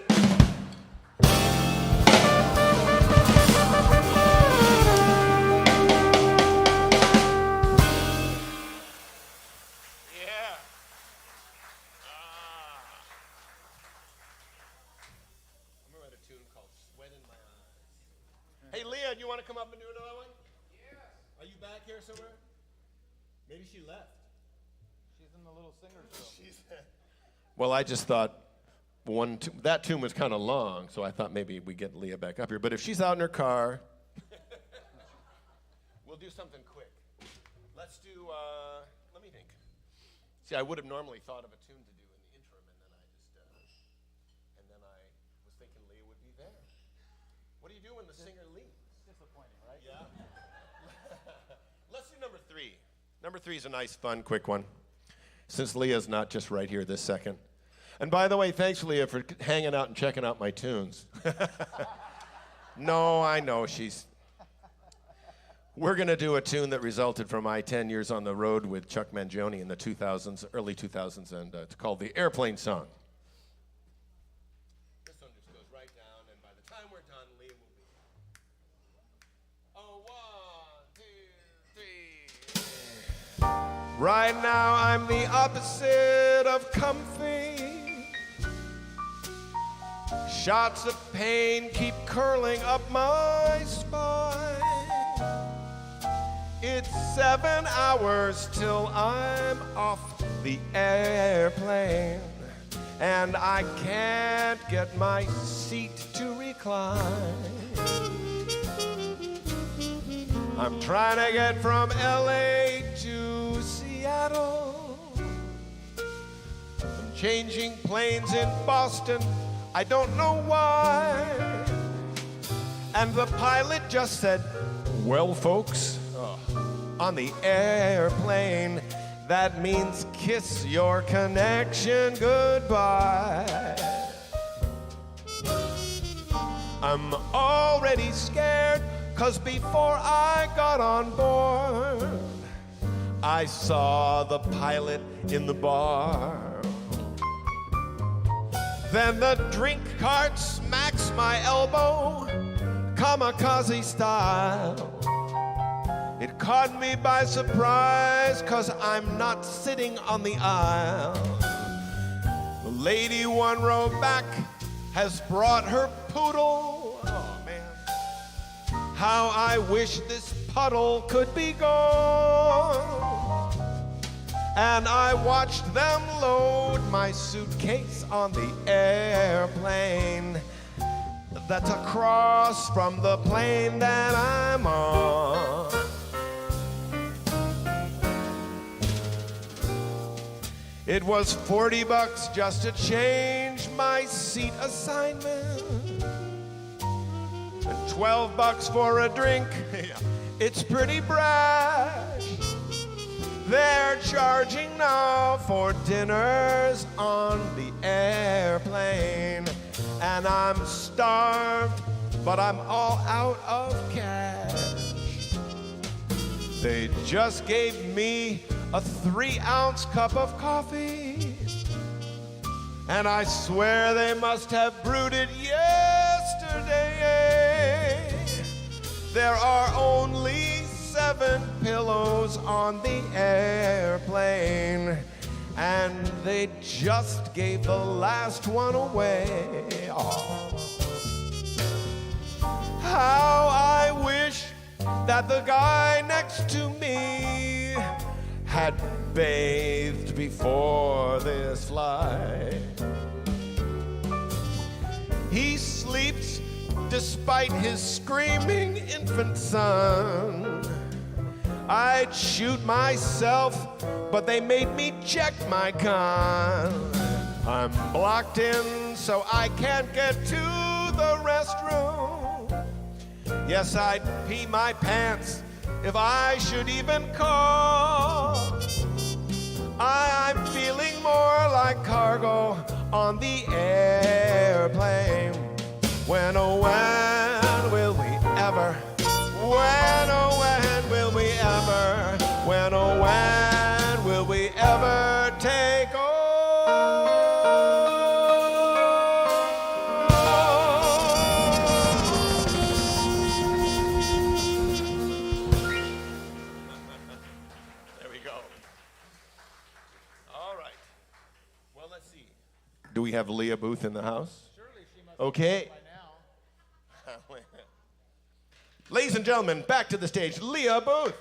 Hey, Lia, do you want to come up and do another one? Yes. Are you back here somewhere? Maybe she left. She's in the little singer's room. Well, I just thought that tune was kind of long, so I thought maybe we get Lia back up here. But if she's out in her car, we'll do something quick. Let's do, let me think. See, I would have normally thought of a tune to do in the interim, and then I was thinking Lia would be there. What do you do when the singer leaves? Disappointing, right? Yeah. Let's do number 3. Number 3 is a nice, fun, quick one, since Lia's not just right here this second. And by the way, thanks, Lia, for hanging out and checking out my tunes. No, I know she's... We're going to do a tune that resulted from my 10 years on the road with Chuck Mangione in the 2000s, early 2000s, and it's called the Airplane Song. This one just goes right down, and by the time we're done, Lia will be here. Oh, 1, 2, 3. Right now, I'm the opposite of comfy. Shots of pain keep curling up my spine. It's 7 hours till I'm off the airplane, and I can't get my seat to recline. I'm trying to get from LA to Seattle. I'm changing planes in Boston, I don't know why. And the pilot just said, well, folks, on the airplane, that means kiss your connection goodbye. I'm already scared, 'cause before I got on board, I saw the pilot in the bar. Then the drink cart smacks my elbow, kamikaze style. It caught me by surprise, 'cause I'm not sitting on the aisle. The lady 1 row back has brought her poodle. Oh, man. How I wish this puddle could be gone. And I watched them load my suitcase on the airplane that's across from the plane that I'm on. It was $40 just to change my seat assignment, and $12 for a drink. It's pretty brash. They're charging now for dinners on the airplane, and I'm starved, but I'm all out of cash. They just gave me a 3-ounce cup of coffee, and I swear they must have brewed it yesterday. There are only 7 pillows on the airplane, and they just gave the last one away. Oh. How I wish that the guy next to me had bathed before this flight. He sleeps despite his screaming infant son. I'd shoot myself, but they made me check my con. I'm blocked in, so I can't get to the restroom. Yes, I'd pee my pants if I should even call. I'm feeling more like cargo on the airplane. When, oh, when will we ever? When, oh, when will we ever? When, oh, when will we ever take off? There we go. All right. Well, let's see. Do we have Lia Booth in the house? Surely she must Okay. be by now. Ladies and gentlemen, back to the stage, Lia Booth.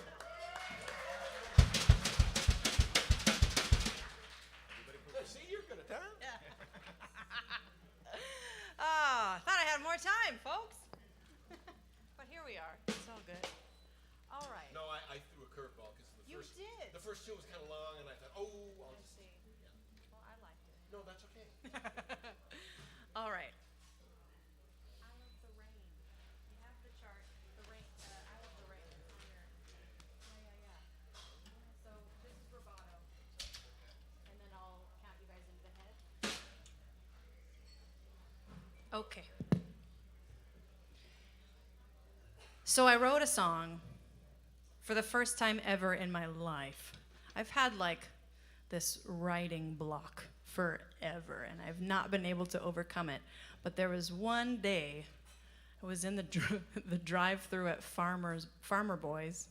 See, you're good at that. Thought I had more time, folks. But here we are. It's all good. All right. No, I threw a curveball because You did. the first tune was kind of long, and I thought, oh, I'll I just. see. Well, I liked it. No, that's okay. All right. I Love the Rain. You have the chart. The rain. I Love the Rain. It's on your. Yeah. So this is rubato, and then I'll count you guys into the head. Okay. So I wrote a song for the first time ever in my life, I've had like this writing block forever, and I've not been able to overcome it. But there was one day, I was in the drive-thru at Farmer Boys,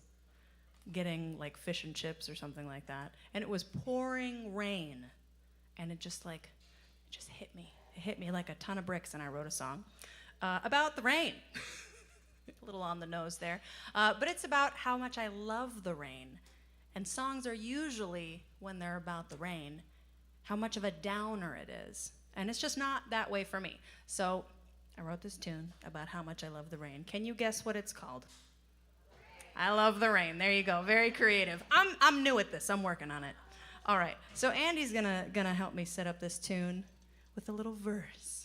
getting like fish and chips or something like that, and it was pouring rain, and it just hit me. It hit me like a ton of bricks, and I wrote a song about the rain. A little on the nose there, but it's about how much I love the rain. And songs are usually, when they're about the rain, how much of a downer it is. And it's just not that way for me. So I wrote this tune about how much I love the rain. Can you guess what it's called? I Love the Rain. There you go. Very creative. I'm new at this. I'm working on it. All right. So Andy's gonna help me set up this tune with a little verse.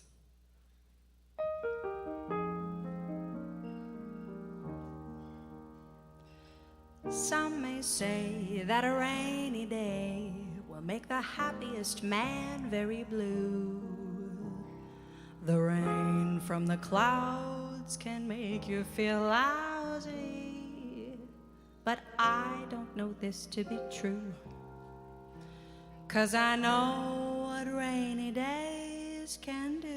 Some may say that a rainy day will make the happiest man very blue. The rain from the clouds can make you feel lousy, but I don't know this to be true, 'cause I know what rainy days can do.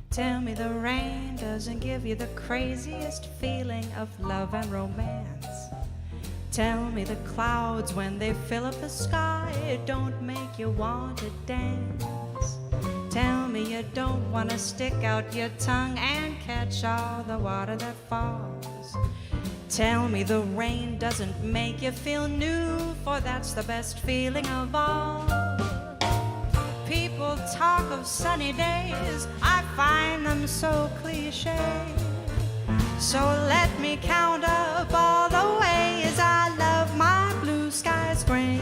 Tell me the rain doesn't give you the craziest feeling of love and romance. Tell me the clouds, when they fill up the sky, don't make you want to dance. Tell me you don't want to stick out your tongue and catch all the water that falls. Tell me the rain doesn't make you feel new, for that's the best feeling of all. People talk of sunny days, I find them so cliche. So let me count up all the ways I love my blue skies gray.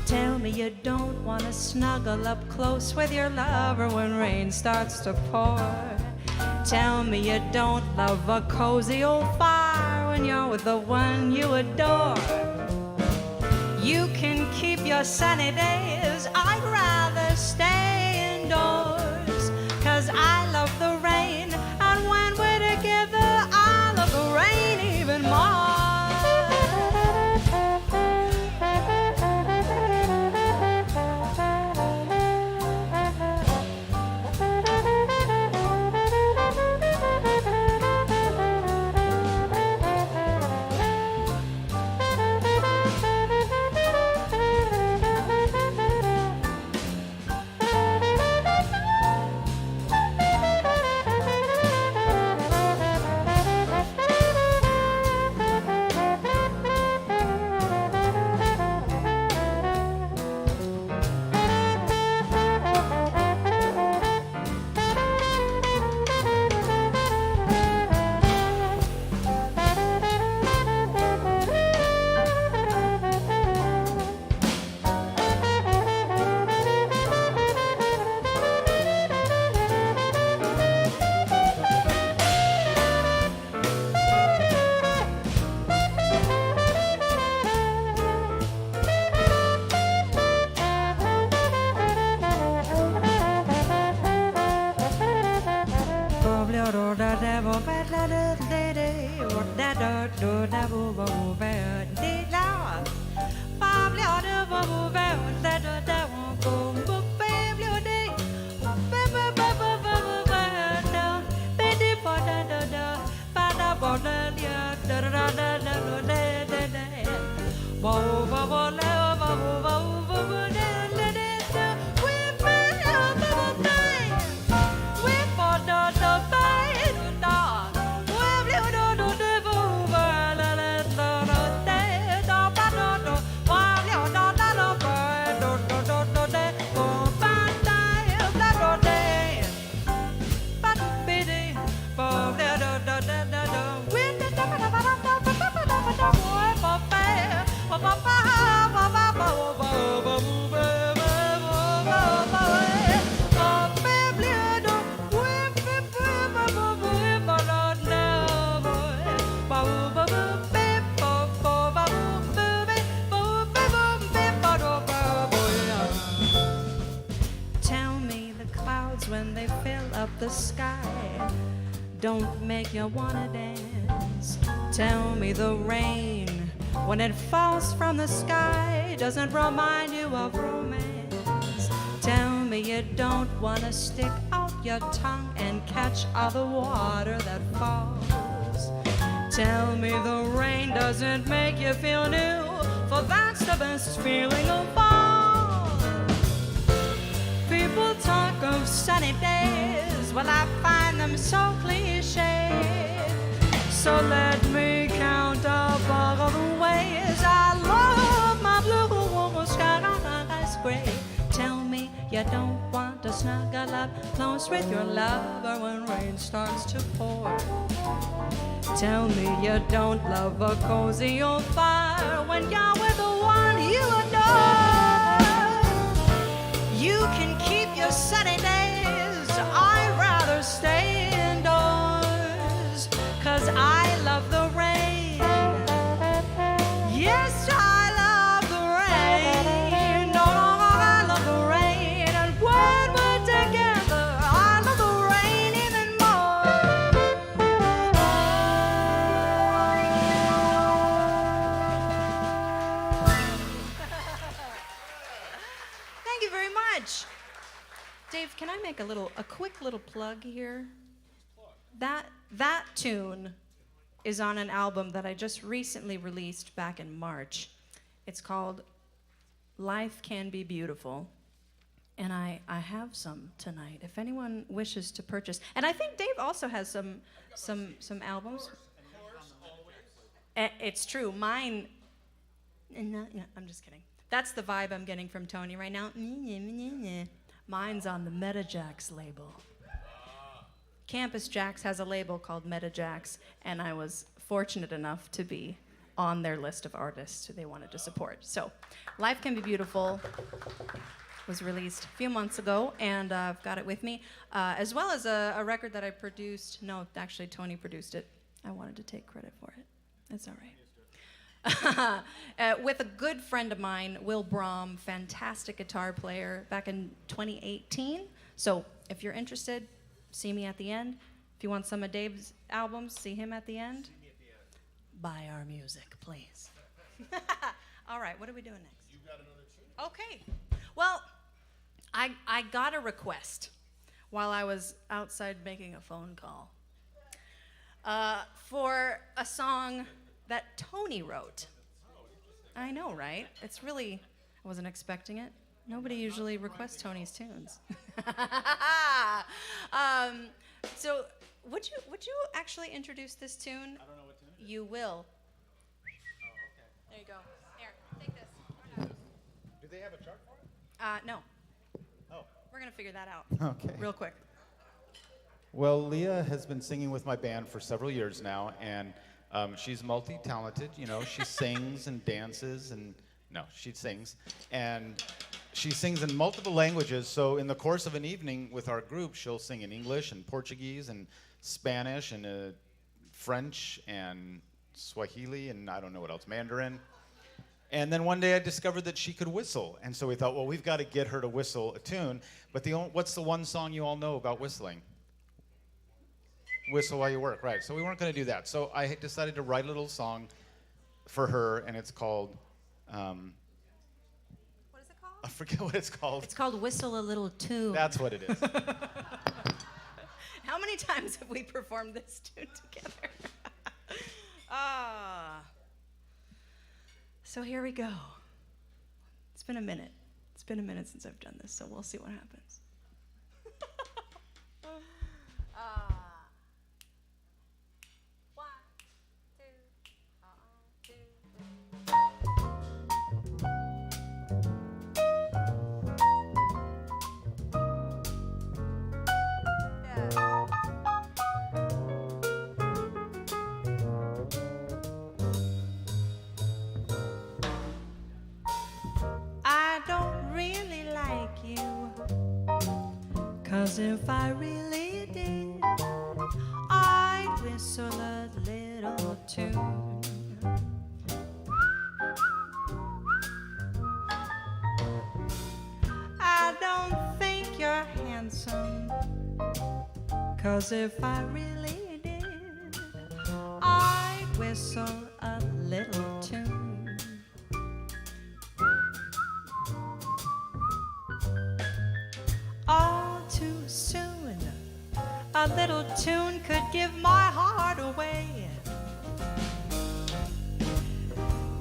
Tell me you don't want to snuggle up close with your lover when rain starts to pour. Tell me you don't love a cozy old fire when you're with the one you adore. You can keep your sunny days, I'd rather stay indoors, 'cause I love the rain, and when we're together, I love the rain even more. Ba ba ba don't make you wanna dance. Tell me the rain, when it falls from the sky, doesn't remind you of romance. Tell me you don't wanna stick out your tongue and catch all the water that falls. Tell me the rain doesn't make you feel new, for that's the best feeling of all. People talk of sunny days, well I find them so cliche. So let me count up all of the ways I love my blue skies gray. Tell me you don't want to snuggle up close with your lover when rain starts to pour. Tell me you don't love a cozy old fire when you're with the one you adore. You can keep your sunny days, I'd rather stay indoors, 'cause I love the rain. Yes, I love the rain. No, I love the rain. And when we're together, I love the rain even more. Thank you very much. Dave, can I make a quick little plug here? That tune is on an album that I just recently released back in March. It's called Life Can Be Beautiful. And I have some tonight, if anyone wishes to purchase. And I think Dave also has some albums. It's true. Mine, no, I'm just kidding. That's the vibe I'm getting from Tony right now. Mine's on the MetaJAX label. Campus JAX has a label called MetaJAX, and I was fortunate enough to be on their list of artists who they wanted to support. So, Life Can Be Beautiful was released a few months ago, and I've got it with me, as well as a record that I produced. No, actually, Tony produced it. I wanted to take credit for it. That's all right. With a good friend of mine, Will Brom, fantastic guitar player, back in 2018. So, if you're interested, see me at the end. If you want some of Dave's albums, see him at the end. Buy our music, please. All right, what are we doing next? You got another tune? Okay. Well, I got a request while I was outside making a phone call for a song that Tony wrote. I know, right? It's really, I wasn't expecting it. Nobody usually requests Tony's tunes. So, would you actually introduce this tune? I don't know what tune it is. You will. Oh, okay. There you go. Here, take this. Do they have a chart for it? No. Oh. We're gonna figure that out. Okay. Real quick. Well, Lia has been singing with my band for several years now, and she's multi-talented. You know, she sings and dances, and no, she sings, and she sings in multiple languages. So in the course of an evening with our group, she'll sing in English and Portuguese and Spanish and French and Swahili and I don't know what else, Mandarin. And then one day I discovered that she could whistle, and so we thought, well, we've got to get her to whistle a tune. But what's the one song you all know about whistling? Whistle While You Work, right. So we weren't going to do that. So I decided to write a little song for her, and it's called, What is it called? I forget what it's called. It's called Whistle a Little Tune. That's what it is. How many times have we performed this tune together? So here we go. It's been a minute. It's been a minute since I've done this, so we'll see what happens. One, two, I don't really like you, 'cause if I really did, I'd whistle a little tune. I don't think you're handsome, 'cause if I really whistle a little tune. All too soon, a little tune could give my heart away.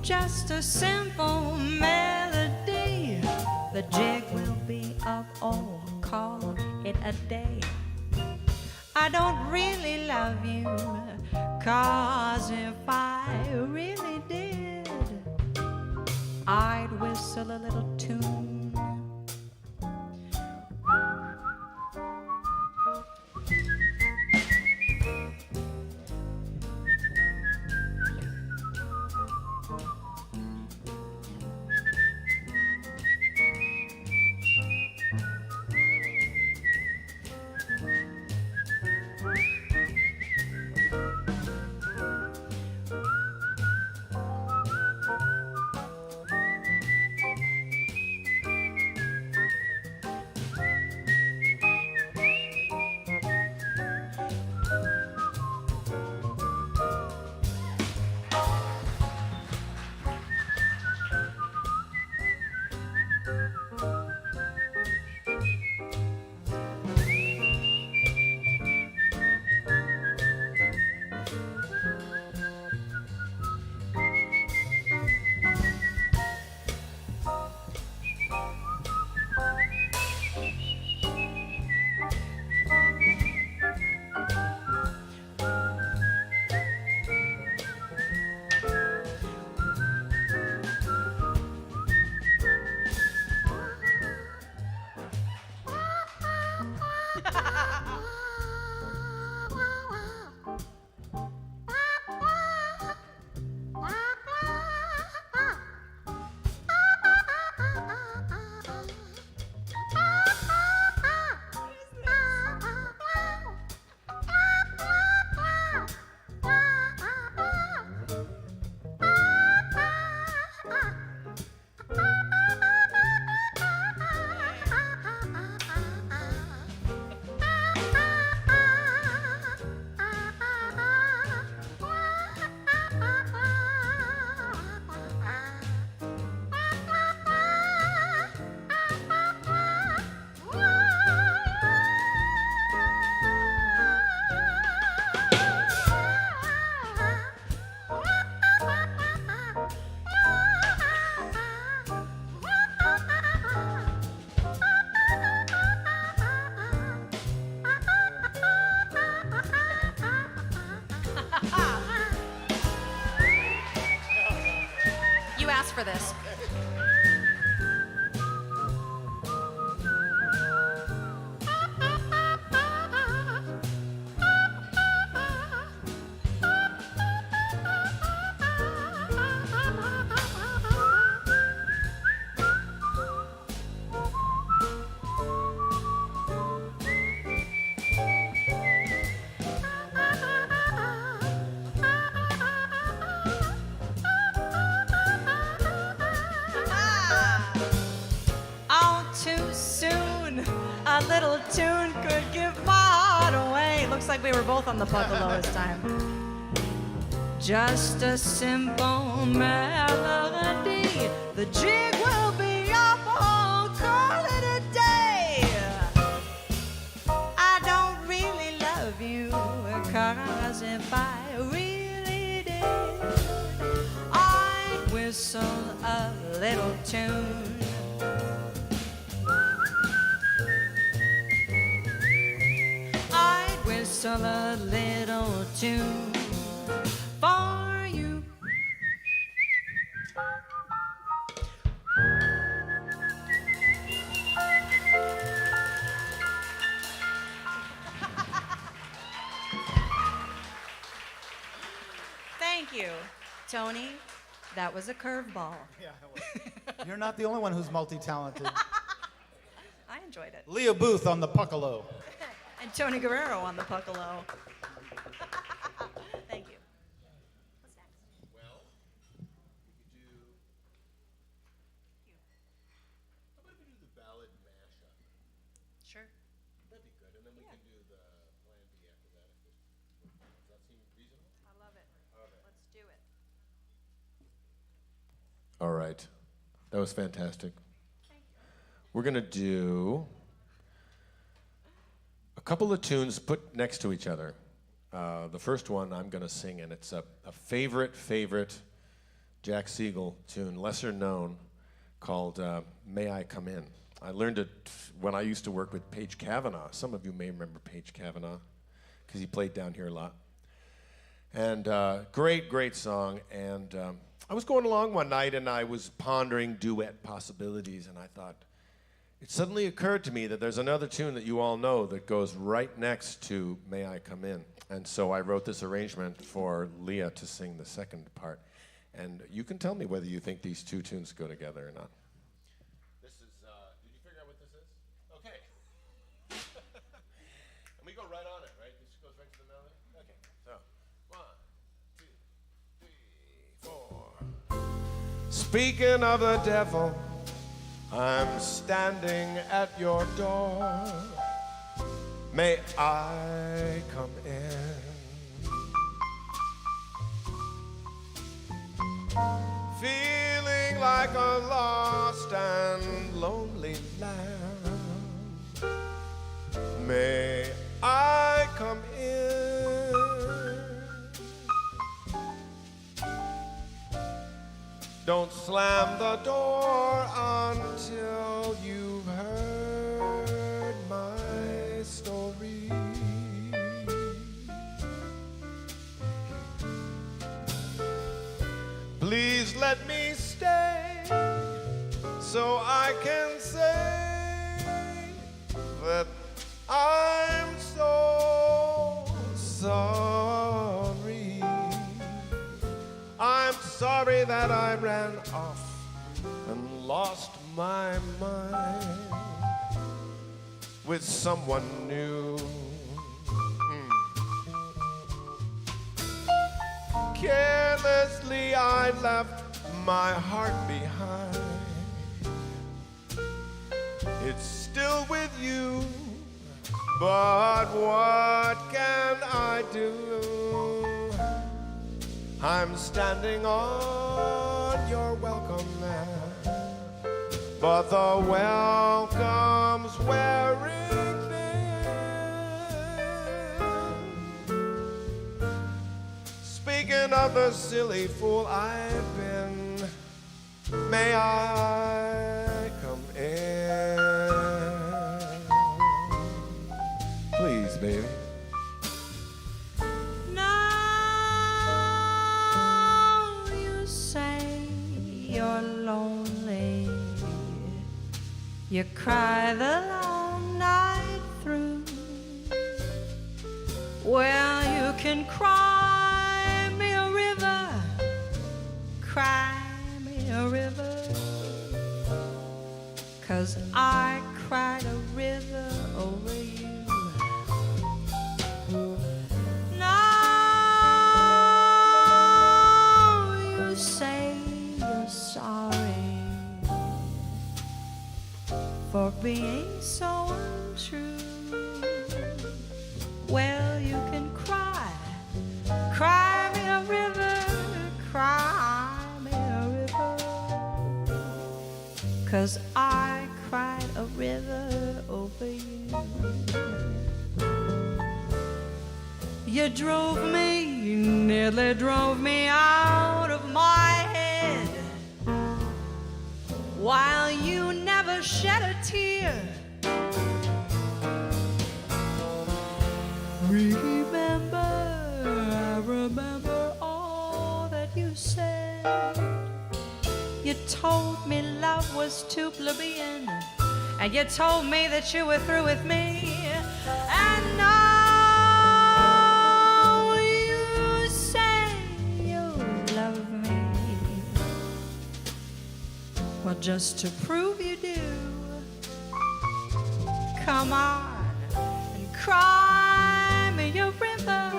Just a simple melody, the jig will be up, oh, call it a day. I don't really love you, 'cause if I really did, I'd whistle a little tune. For this. A little tune could give my heart away. Looks like we were both on the buckle this time. Just a simple melody, the jig will be up, I'll call it a day. I don't really love you, 'cause if I really did, I'd whistle a little tune. Whistle a little tune for you. Thank you, Tony. That was a curveball. Yeah, you're not the only one who's multi-talented. I enjoyed it. Lia Booth on the puckalo. And Tony Guerrero on the puckalo. Thank you. What's next? Well, we could do. How about if we do the ballad mashup? Sure. That'd be good, and then we can do the plan B after that. Does that seem reasonable? I love it. Okay. Let's do it. All right. That was fantastic. We're going to do a couple of tunes put next to each other. The first one I'm going to sing, and it's a favorite Jack Siegel tune, lesser known, called May I Come In. I learned it when I used to work with Paige Cavanaugh. Some of you may remember Paige Cavanaugh, because he played down here a lot. And great song. And I was going along one night, and I was pondering duet possibilities, and I thought, it suddenly occurred to me that there's another tune that you all know that goes right next to May I Come In. And so I wrote this arrangement for Lia to sing the second part. And you can tell me whether you think these two tunes go together or not. This is, did you figure out what this is? Okay. And we go right on it, right? This goes right to the melody? Okay, so 1, 2, 3, 4. Speaking of the devil, I'm standing at your door. May I come in? Feeling like a lost and lonely lamb. May I come in? Don't slam the door until you've heard my story. Please let me stay so I can say that I'm so sorry. I'm sorry that I ran off and lost my mind with someone new. Carelessly I left my heart behind. It's still with you, but what can I do? I'm standing on your welcome mat, but the welcome's wearing thin. Speaking of the silly fool I've been, may I come in? Please, baby. Now you say you're lonely. You cry the long night through. Well, you can cry me a river, cry me a river, 'cause I cried a river over you. Now you say you're sorry for being so untrue. Well, you can cry me a river, cry me a river, 'cause I cried a river over you. You drove me, nearly drove me out of my head, while you never shed a tear. I remember all that you said. You told me love was too plebeian, and you told me that you were through with me. And now you say you love me. Well, just to prove you do, come on and cry me a river,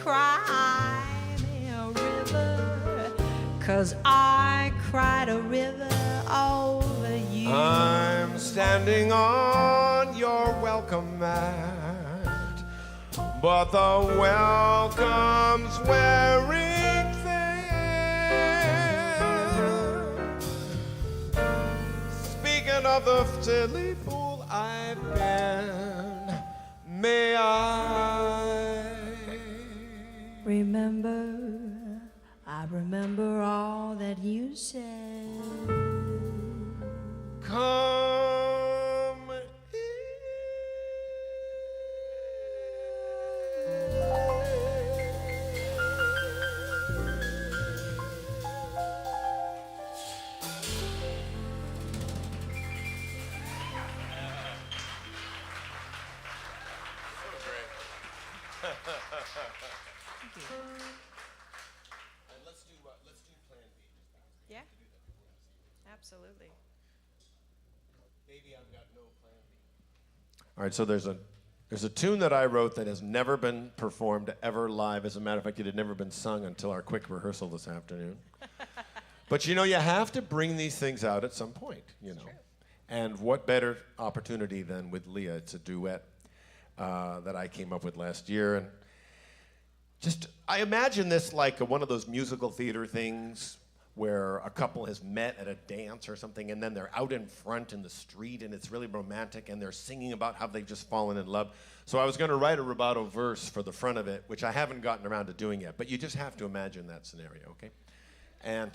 cry me a river, 'cause I cried a river over you. I'm standing on your welcome mat, but the welcome's wearing thin. of the silly fool I've been. May I I remember all that you said. come Yeah. Absolutely. All right, so there's a tune that I wrote that has never been performed ever live. As a matter of fact, it had never been sung until our quick rehearsal this afternoon. But you know, you have to bring these things out at some point, you know. And what better opportunity than with Lia? It's a duet that I came up with last year. And just, I imagine this like one of those musical theater things where a couple has met at a dance or something, and then they're out in front in the street, and it's really romantic, and they're singing about how they've just fallen in love. So I was going to write a rubato verse for the front of it, which I haven't gotten around to doing yet, but you just have to imagine that scenario, okay? And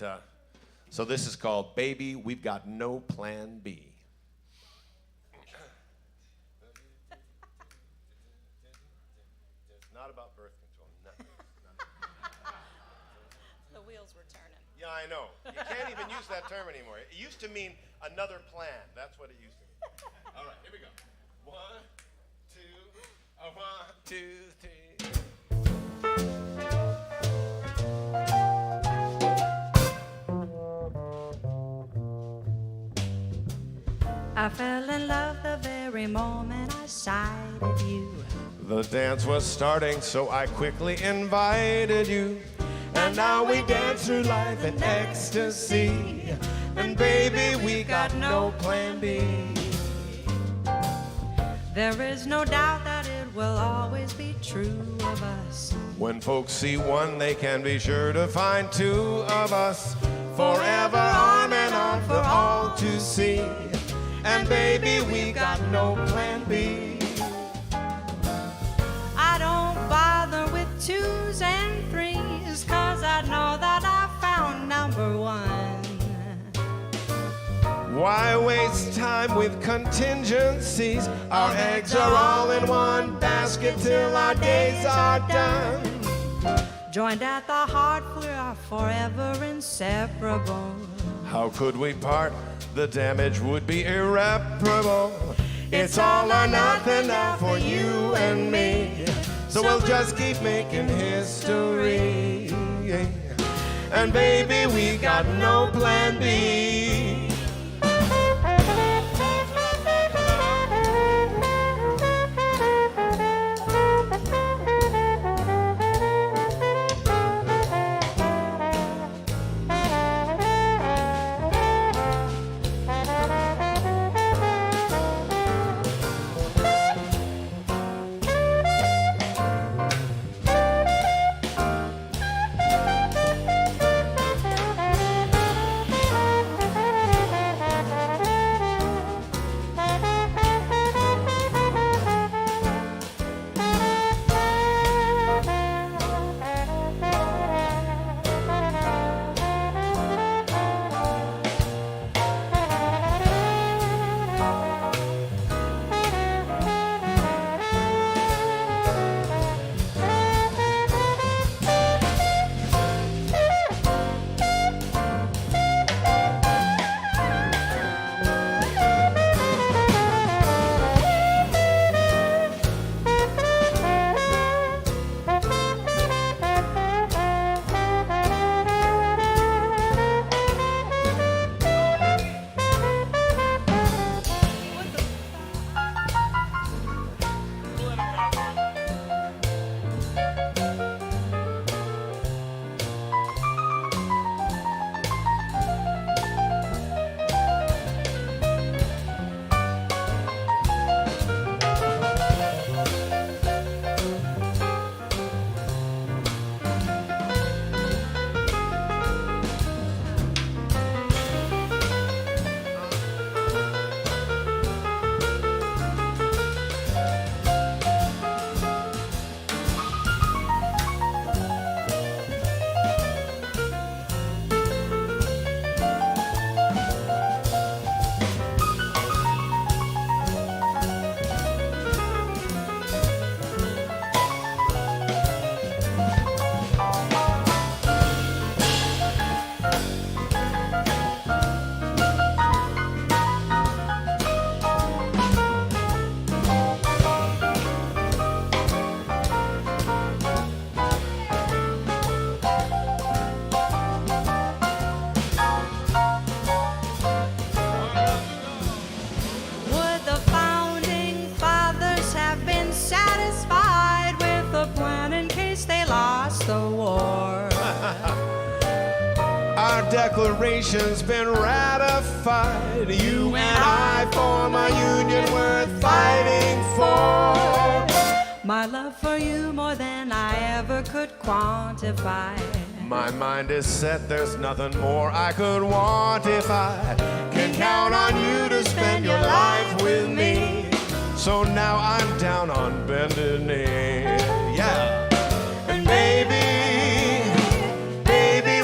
so this is called Baby, We've Got No Plan B. Not about birth control, nothing. The wheels were turning. Yeah, I know. You can't even use that term anymore. It used to mean another plan. That's what it used to mean. All right, here we go. 1, 2, 1, 2, 3. I fell in love the very moment I sighted you. The dance was starting, so I quickly invited you. And now we dance through life in ecstasy. And baby, we got no plan B. There is no doubt that it will always be true of us. When folks see one, they can be sure to find two of us. Forever arm in arm for all to see. And baby, we got no plan B. I don't bother with 2s and 3s, 'cause I know that I found number 1. Why waste time with contingencies? Our eggs are all in one basket till our days are done. Joined at the heart, we are forever inseparable. How could we part? The damage would be irreparable. It's all or nothing now for you and me. So we'll just keep making history. And baby, we got no plan B. our declaration's been ratified. You and I form a union worth fighting for. My love for you more than I ever could quantify. My mind is set, there's nothing more I could want if I can count on you to spend your life with me. So now I'm down on bended knee, yeah. And baby,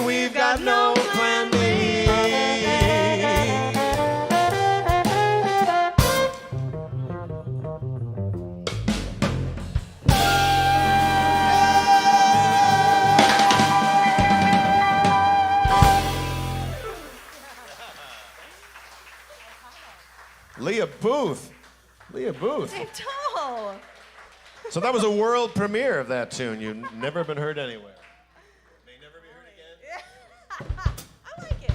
we've got no plan B. Lia Booth. Lia Booth. Dave Tull. So that was a world premiere of that tune. You've never been heard anywhere. May never be heard again. I like it.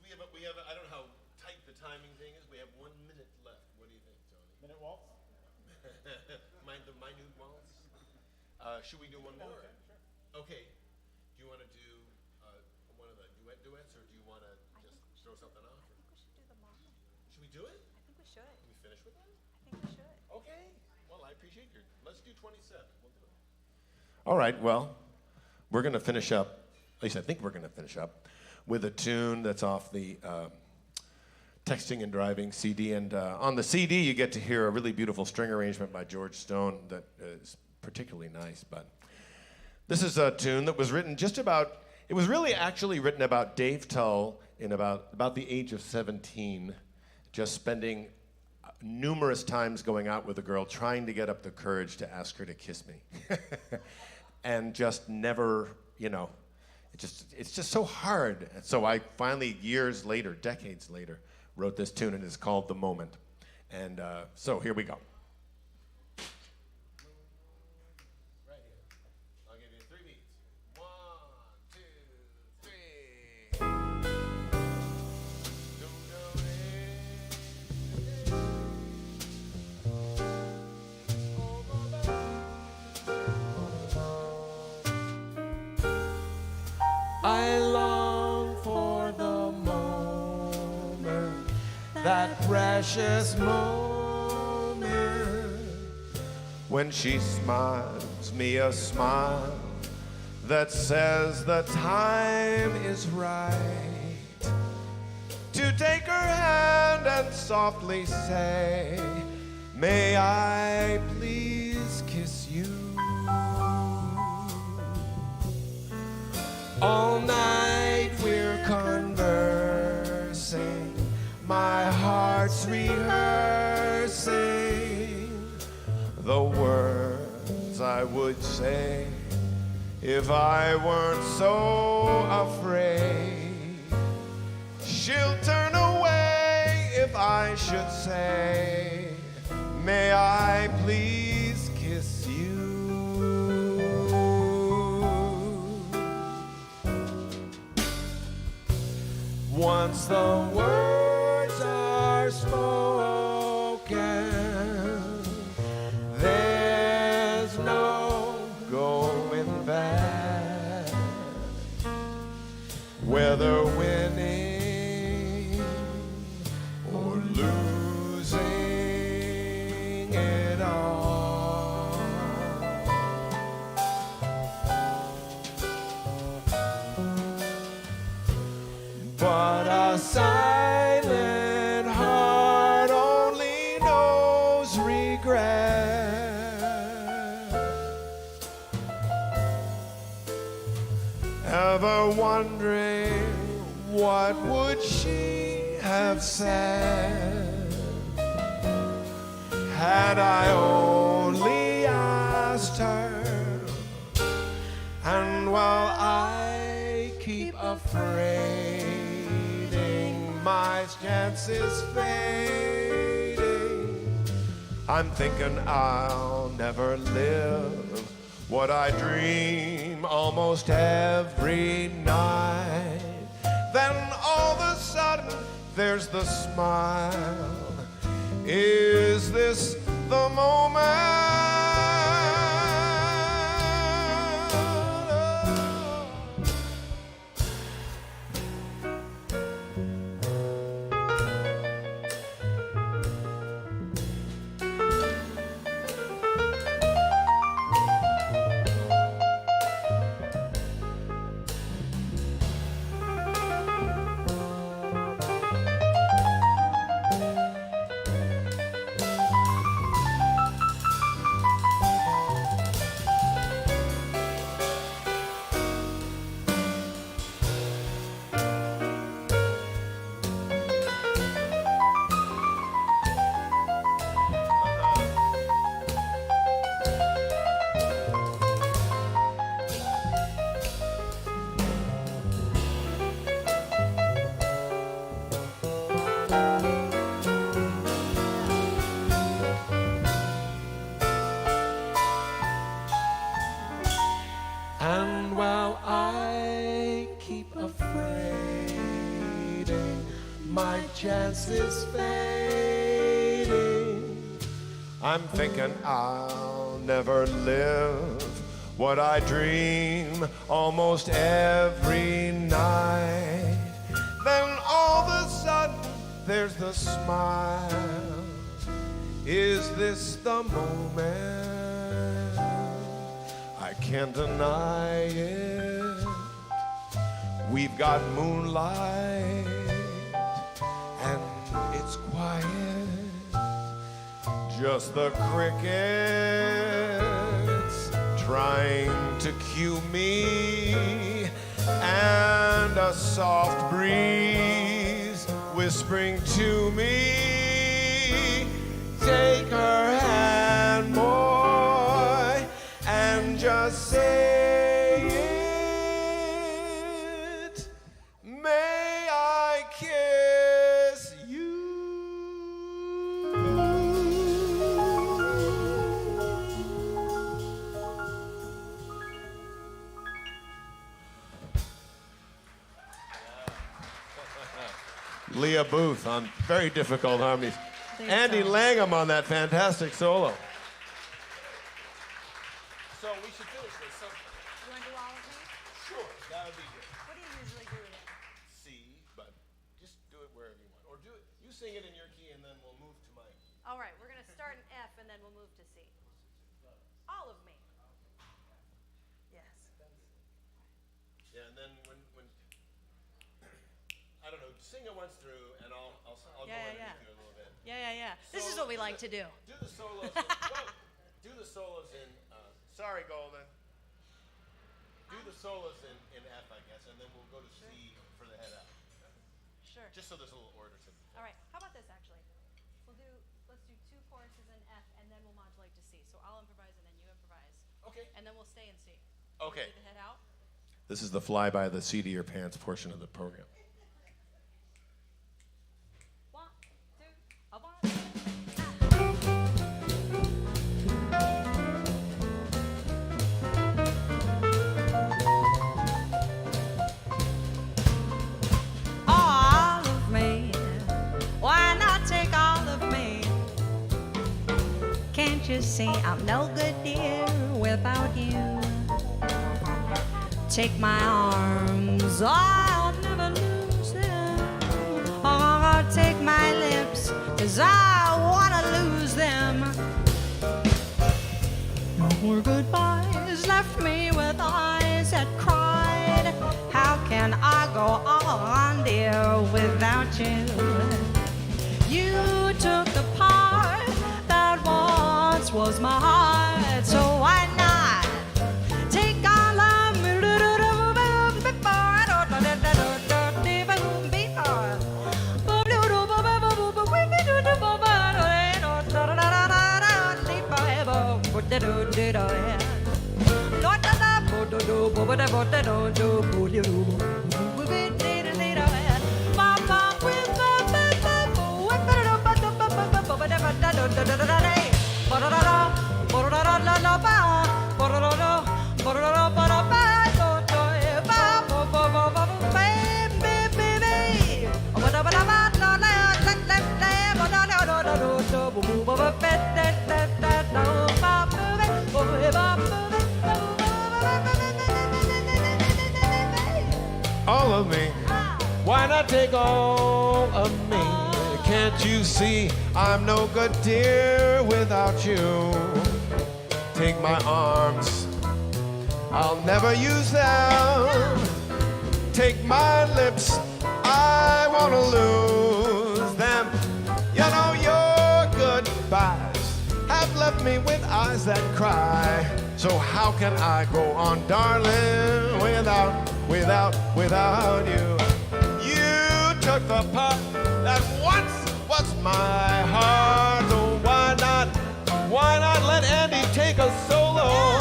So we have, I don't know how tight the timing thing is. We have 1 minute left. What do you think, Tony? Minute waltz? The minute waltz? Should we do one more? Sure. Okay. Do you want to do one of the duets, or do you want to just throw something off? I think we should do them all. Should we do it? I think we should. Can we finish with that? I think we should. Okay. Well, I appreciate your. Let's do 27. We'll do it. All right. Well, we're going to finish up. At least I think we're going to finish up with a tune that's off the Texting and Driving CD. And on the CD, you get to hear a really beautiful string arrangement by George Stone that is particularly nice. But this is a tune that was written just about. It was really actually written about Dave Tull in about the age of 17, just spending numerous times going out with a girl, trying to get up the courage to ask her to kiss me. And just never, it's just so hard. And so I finally, years later, decades later, wrote this tune, and it's called The Moment. And so here we go. Right here. I'll give you 3 beats. 1, 2, 3. I long for the moment, that precious moment, when she smiles me a smile that says the time is right, to take her hand and softly say, may I please kiss you? All night we're conversing, my heart's rehearsing the words I would say if I weren't so afraid. She'll turn away if I should say, may I please kiss you? Once the words are spoken, there's no going back. Whether winning or losing it all. But a silent heart only knows regret. Ever wondering what would she have said had I only asked her? And while I keep afraiding, my chances fading, I'm thinking I'll never live what I dream almost every night. Then all of a sudden there's the smile. Is this the moment? while I keep afraiding, my chances fading. I'm thinking I'll never live what I dream almost every night. Then all of a sudden there's the smile. Is this the moment? I can't deny it. We've got moonlight and it's quiet. Just the crickets trying to cue me, and a soft breeze whispering to me, take her hand, boy, and just say it. May I kiss you? Lia Booth on very difficult harmonies. Dave Andy Tull. Langham on that fantastic solo. So we should finish this. So, You want to do all of me? sure, that would be good. What do you usually do with it? C, but just do it wherever you want. Or do it, you sing it in your key and then we'll move to mine. All right, we're going to start in F and then we'll move to C. All of me. Yes. Yeah, and then when I don't know, sing it once through and I'll go Yeah, underneath yeah. you a little bit. Yeah. This is what we like to do. Do the solos do the solos in, sorry Golden. Do the solos in F, I guess, and then we'll go to C for the head out. Sure. Just so there's a little order to it. All right, how about this actually? Let's do 2 choruses in F and then we'll modulate to C. So I'll improvise and then you improvise. Okay. And then we'll stay in C. Okay. Do the head out. This is the fly by the seat of your pants portion of the program. 1, 2, 1. All of me, why not take all of me? Can't you see I'm no good, dear, without you? Take my arms, I'll never lose them. Or take my lips, 'cause I wanna lose them. No more goodbyes left me with eyes that cried. How can I go on, dear, without you? You took the part that once was my heart, so why not take all of me? All of me. Why not take all of me? Can't you see I'm no good, dear, without you? Take my arms, I'll never use them. Take my lips, I wanna lose them. You know your goodbyes have left me with eyes that cry. So how can I go on, darling, without you? You took the part that once was my heart. So why not let Andy take a solo?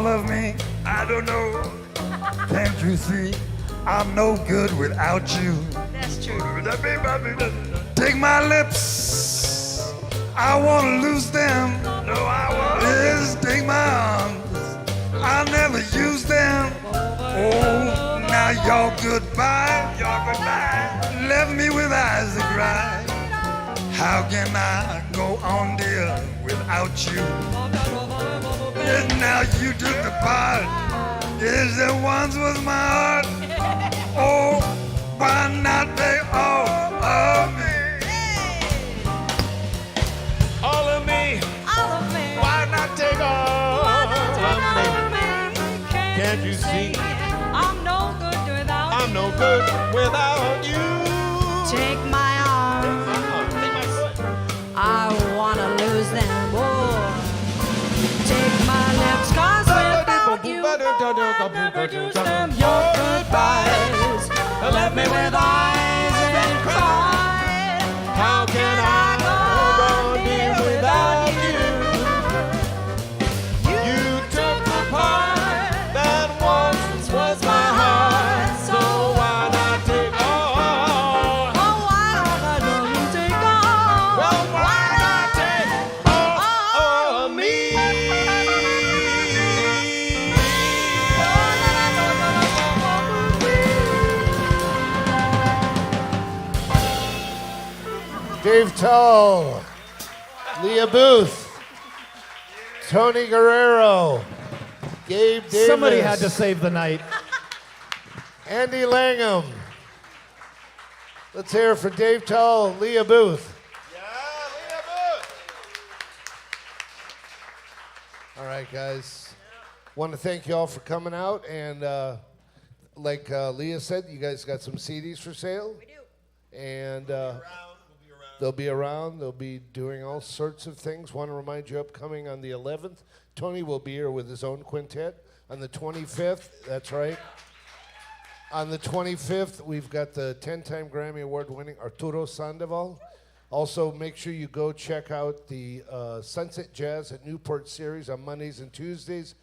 all of me, I don't know. Can't you see? I'm no good without you. That's true. Take my lips, I wanna lose them. No, I won't. Yes, take my arms, I'll never use them. Oh, now y'all goodbye. Y'all goodbye. Left me with eyes that cry. How can I go on, dear, without you? Yes, now you took the part. Yes, that once was my heart. Oh, why not take all of me? All of me. All of me. Why not take all of me? Can't you see? I'm no good without I'm no good without you. Take my arm, Take my foot. I wanna lose them. Oh, take my lips, 'cause without you, I'll never use them. Your goodbyes left me with eyes and cried. How can I go on, dear, without you? You took the part that once was my heart. So why not take all? Oh, why don't I just take all? Well, why not take all of me? Dave Tull, Lia Booth, Tony Guerrero, Gabe Davis. Somebody had to save the night. Andy Langham. Let's hear it for Dave Tull, Lia Booth. All right, guys. Want to thank you all for coming out. And like Lia said, you guys got some CDs for sale. We do. And they'll be around. They'll be doing all sorts of things. Want to remind you, upcoming on the 11th, Tony will be here with his own quintet. On the 25th, that's right. On the 25th, we've got the 10-time Grammy Award-winning Arturo Sandoval. Also, make sure you go check out the Sunset Jazz at Newport series on Mondays and Tuesdays.